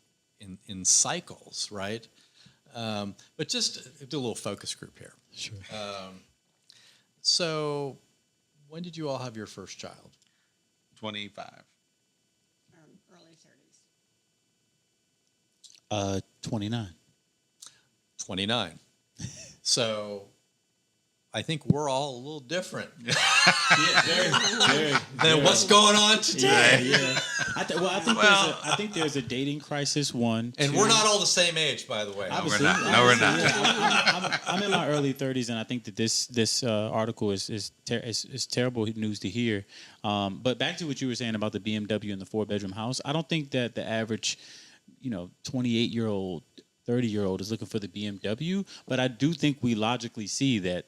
in cycles, right? But just do a little focus group here. Sure. So when did you all have your first child? 25. Early 30s. 29. 29. So I think we're all a little different than what's going on today. Yeah. I think there's a dating crisis. One, and we're not all the same age, by the way. No, we're not. Yeah, I'm in my early 30s, and I think that this article is terrible news to hear. But back to what you were saying about the BMW and the 4-bedroom house, I don't think that the average, 28-year-old, 30-year-old is looking for the BMW, but I do think we logically see that,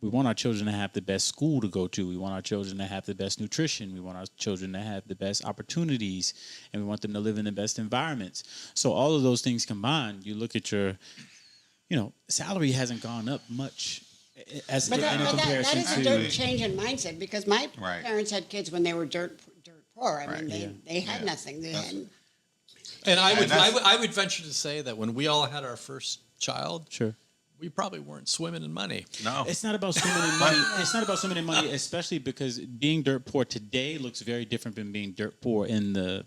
we want our children to have the best school to go to. We want our children to have the best nutrition. We want our children to have the best opportunities, and we want them to live in the best environments. So all of those things combined, you look at your, salary hasn't gone up much As But, in a that comparison is a to dirt change in mindset because my Right. parents had kids when they were dirt poor. I Right. mean, they had Yeah. nothing. They had, And that's- I would venture to say that when we all had our first child, sure. we probably weren't swimming in money. No. It's not about swimming in money. It's not about swimming in money, especially because being dirt poor today looks very different than being dirt poor in the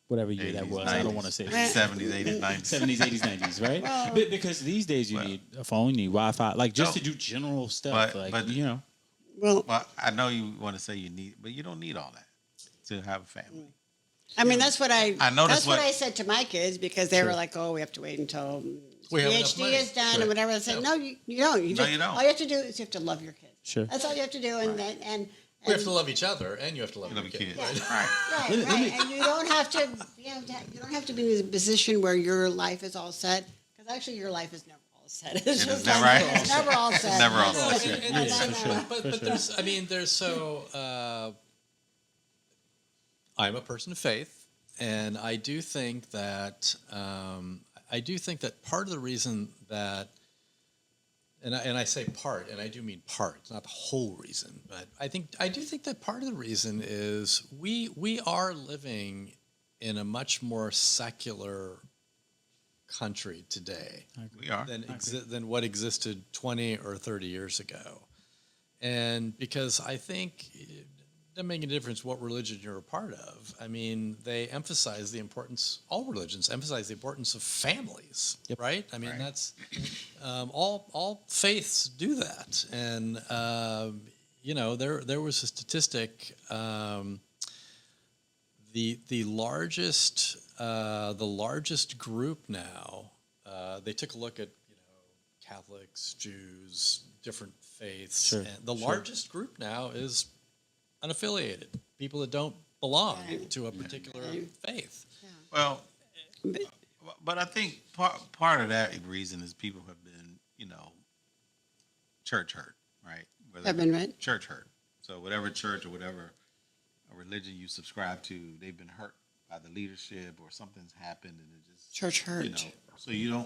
whatever year that 80s, was. I don't want to say 70s, 80s, 90s. 70s, 80s, 90s, right? Well- Because these days you need a phone, you need Wi-Fi, like just No. to do general stuff, But- you know. well, Well, I know you want to say you need, but you don't need all that to have a family. I mean, that's what I noticed that's what what- I said to my kids because they were like, "Oh, we have to wait until We have enough PhD money." is done Sure. or whatever." I said, "No, you don't. You No, just you don't. all you have to do is you have to love your kids. Sure. That's all you have to do, and We have to love each other, and you have to love, Love your your kids. kids. Yeah. Right. right, right, and you don't have to, you don't have to be in a position where your life is all set because actually your life is never all set. It's Is just that like, right? it's never all set. never all Well, set. and- Yeah, and- for sure, But there's, I mean, there's so. I'm a person of faith, and I do think that part of the reason that, and I say part, and I do mean part, it's not the whole reason, but I do think that part of the reason is we are living in a much more secular country today We are. than what existed 20 or 30 years ago. And because I think it doesn't make a difference what religion you're a part of. I mean, they emphasize the importance, all religions emphasize the importance of families, right? I mean, Right. that's, all faiths do that. And, there was a statistic, the largest group now, they took a look at Catholics, Jews, different faiths, Sure, and the sure. largest group now is unaffiliated people that don't belong Right. to a particular faith. Well, but I think part of that reason is people have been, church hurt, right? Whether Have been what? Church hurt. So whatever church or whatever religion you subscribe to, they've been hurt by the leadership or something's happened and it just Church hurt. So you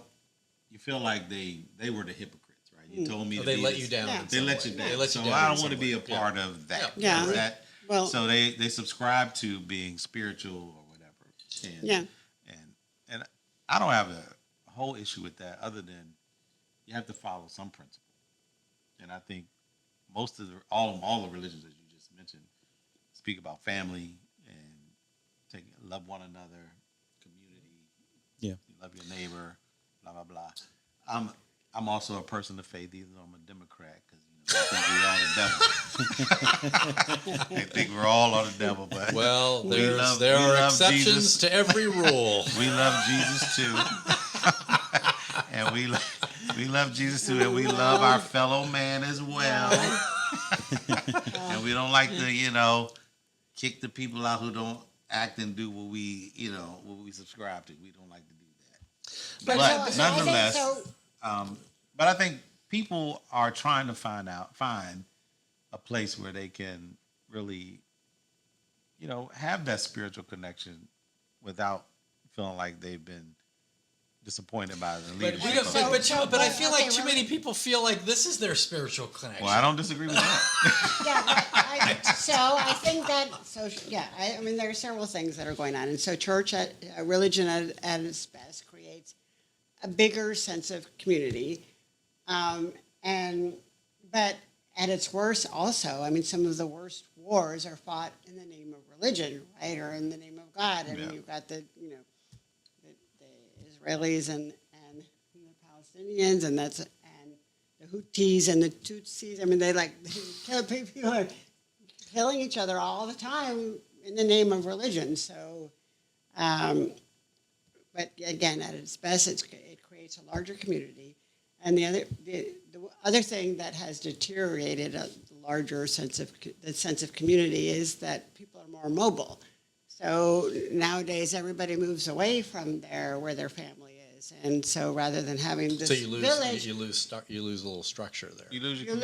feel like they were the hypocrites, right? You told me So to they be let this- you down. Yeah. in They some let way. you down. They let you So down I in don't some want to be a way. Yeah. part of that. Yeah. Is that- Well- so they subscribe to being spiritual or whatever. And, Yeah. And I don't have a whole issue with that other than you have to follow some principle. And I think most of all the religions that you just mentioned speak about family and love one another, community. Yeah. You love your neighbor, blah blah blah. I'm also a person of faith, even though I'm a Democrat, because I think we're all the devil. I think we're all on the devil, but Well, we there love are exceptions Jesus. to every rule. We love Jesus too, and we love Jesus too, and we love our fellow man as well. And we don't like to, kick the people out who don't act and do what we subscribe to. We don't like to do that. But So I think nonetheless, so- but I think people are trying to find a place where they can really, have that spiritual connection without feeling like they've been disappointed by the But, leadership. but I feel like okay, too really- many people feel like this is their spiritual connection. Well, I don't disagree with that. Yeah, I think that. So yeah, I mean, there are several things that are going on, and so religion at its best creates a bigger sense of community, but at its worst also, I mean, some of the worst wars are fought in the name of religion, right, or in the name of God, and Yeah. you've got the Israelis and the Palestinians, and the Houthis and the Tutsis. I mean, they kill people are killing each other all the time in the name of religion. So, but again, at its best, it creates a larger community. And the other thing that has deteriorated the sense of community is that people are more mobile. So nowadays, everybody moves away from where their family is, and so rather than having this So you lose village, you lose a little structure there. You lose your you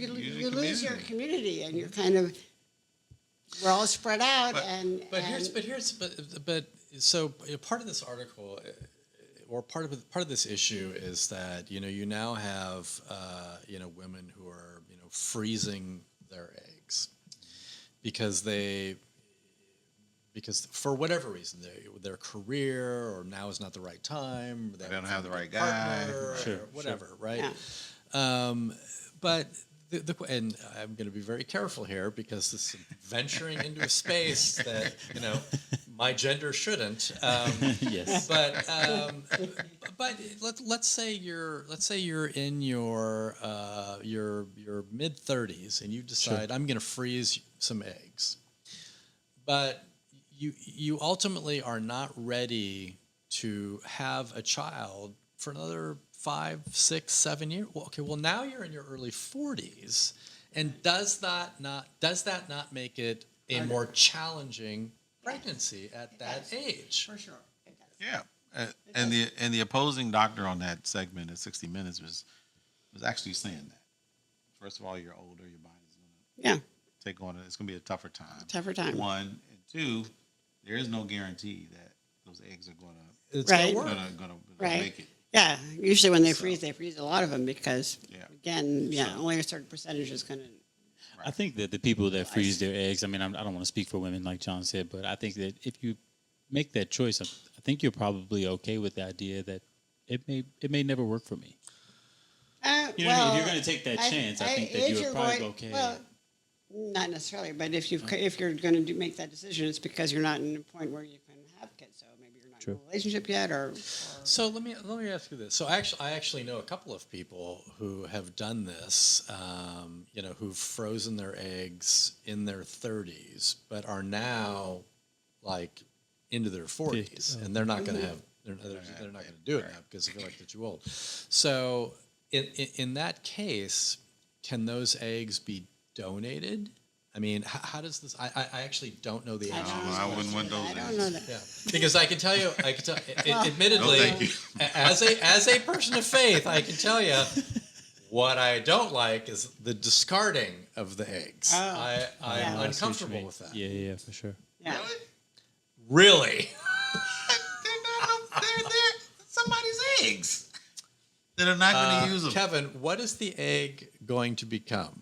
community. lose your community, and you're kind of we're all spread out. But- and But so part of this article or part of this issue is that you now have women who are freezing their eggs because for whatever reason their career or now is not the right time. They don't have the right guy, or whatever, right? But and I'm going to be very careful here because this is venturing into a space that my gender shouldn't. Yes. But let's say you're in your mid 30s and you decide I'm going to freeze some eggs, but you ultimately are not ready to have a child for another 5, 6, 7 years. Well, now you're in your early 40s, and does that not make it a more challenging pregnancy at that age? For sure. It does. Yeah. And the opposing doctor on that segment at 60 Minutes was actually saying that. First of all, you're older, your body's going to take on it. It's going to be a tougher time. One. And two, there is no guarantee that those eggs are going to It's going to work. Make it. Yeah, usually when they freeze a lot of them because, again, So- only a certain percentage is going to. I think that the people that freeze their eggs, I mean, I don't want to speak for women like John said, but I think that if you make that choice, I think you're probably okay with the idea that it may never work for me. If you're going to take that chance, I think that you're probably okay. Well, not necessarily, but if you're going to make that decision, it's because you're not in a point where you can have kids. So maybe you're not in a relationship yet, or. So let me ask you this. So I actually know a couple of people who have done this. Who've frozen their eggs in their 30s, but are now like into their 40s, and they're not going to have. They're not going to do it now because they feel like they're too old. So in that case, can those eggs be donated? I mean, how does this? I actually don't know the answer. I wouldn't want those I don't eggs. know that. Yeah, because I can tell you, admittedly, No, thank you. as a person of faith, I can tell you what I don't like is the discarding of the eggs. I'm uncomfortable with that. Yeah, for sure. Yeah. Really? They're somebody's eggs that are not going to use them. Kevin, what is the egg going to become?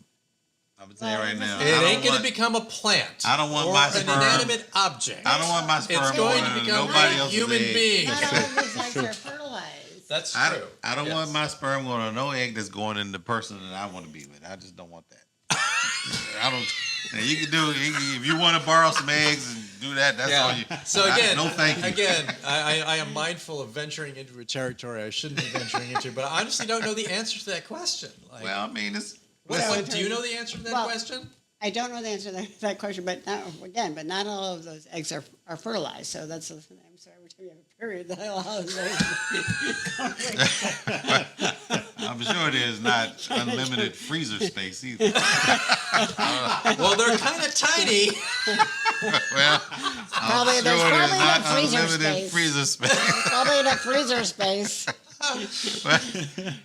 I'm going to tell you right now. It ain't going to become a plant. I don't want or my an sperm. inanimate object. I don't want my sperm It's going to going in become nobody a else's human egg. being. Not all of these eggs are fertilized. That's I true. don't Yes. want my sperm going on no egg that's going in the person that I want to be with. I just don't want that. I don't. Now you can do if you want to borrow some eggs and do that. That's all you. So again, no thank you. Again, I am mindful of venturing into a territory I shouldn't be venturing into, but I honestly don't know the answer to that question. Like, Well, I mean, it's. do you know the answer to that Well, question? I don't know the answer to that question, but not all of those eggs are fertilized. So that's the thing. I'm sorry, every time you have a period, that allows those. I'm sure there's not unlimited freezer space either. Well, they're kind of tiny. Well, Probably- I'm there's sure probably there's not enough freezer unlimited space. freezer space. Probably enough freezer space.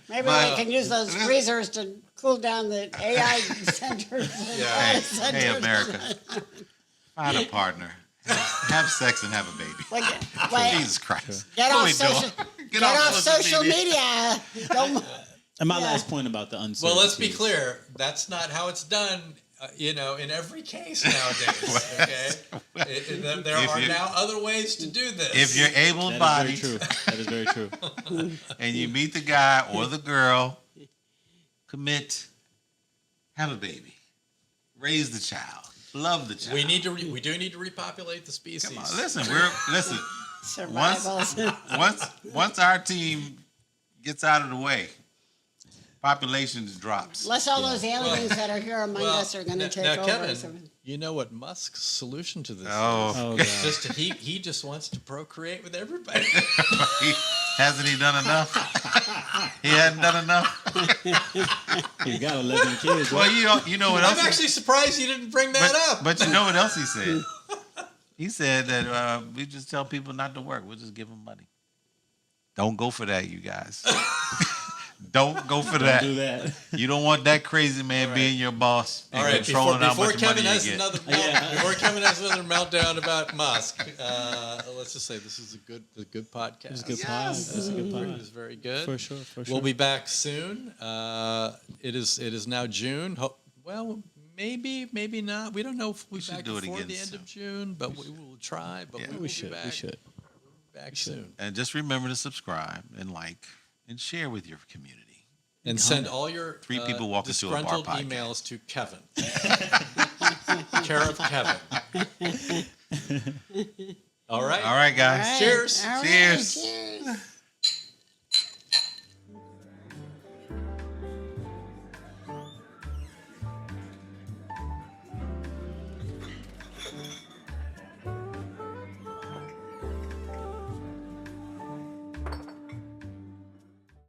Maybe But- we can use those freezers to cool down the AI centers. And Yeah. data Hey, centers. America, find a partner, have sex, and have a baby. Wait, Jesus Christ! get What off we social, doing? get off social media. Don't, And my Yeah. last point about the uncertainty. Well, let's be clear. That's not how it's done. In every case nowadays. Okay, there If are you- now other ways to do this. If you're That able-bodied is very true. That is very true. and you meet the guy or the girl, commit, have a baby, raise the child, love the child. we do need to repopulate the species. Come on, listen. survival. Once our team gets out of the way, population drops. Unless all those aliens that are here among us are going to take now, over. Kevin, So- you know what Musk's solution to this is? Oh, God. He just wants to procreate with everybody. hasn't he done enough? He hadn't done enough. He's got 11 kids. Well, you know what else? I'm actually surprised you didn't bring that up. But you know what else he said? He said that we just tell people not to work. We'll just give them money. Don't go for that, you guys. Don't go for that. Do that. You don't want that crazy man being your boss. And All right, controlling how before much Kevin money has you get. another before Kevin has another meltdown about Musk, let's just say this is a good podcast. It's a good pod. It's a good It pod. was very good. For sure. We'll be back soon. It is now June. Well, maybe not. We don't know if we'll be should back do it before again the end soon. of June, but we will try. But Yeah. we will We be should. back. We should. Back soon. And just remember to subscribe and like and share with your community. And send all your Three people walk into a bar disgruntled podcast. emails to Kevin. Care of Kevin. All right. All right, guys. All right. Cheers. All right. Cheers. Cheers.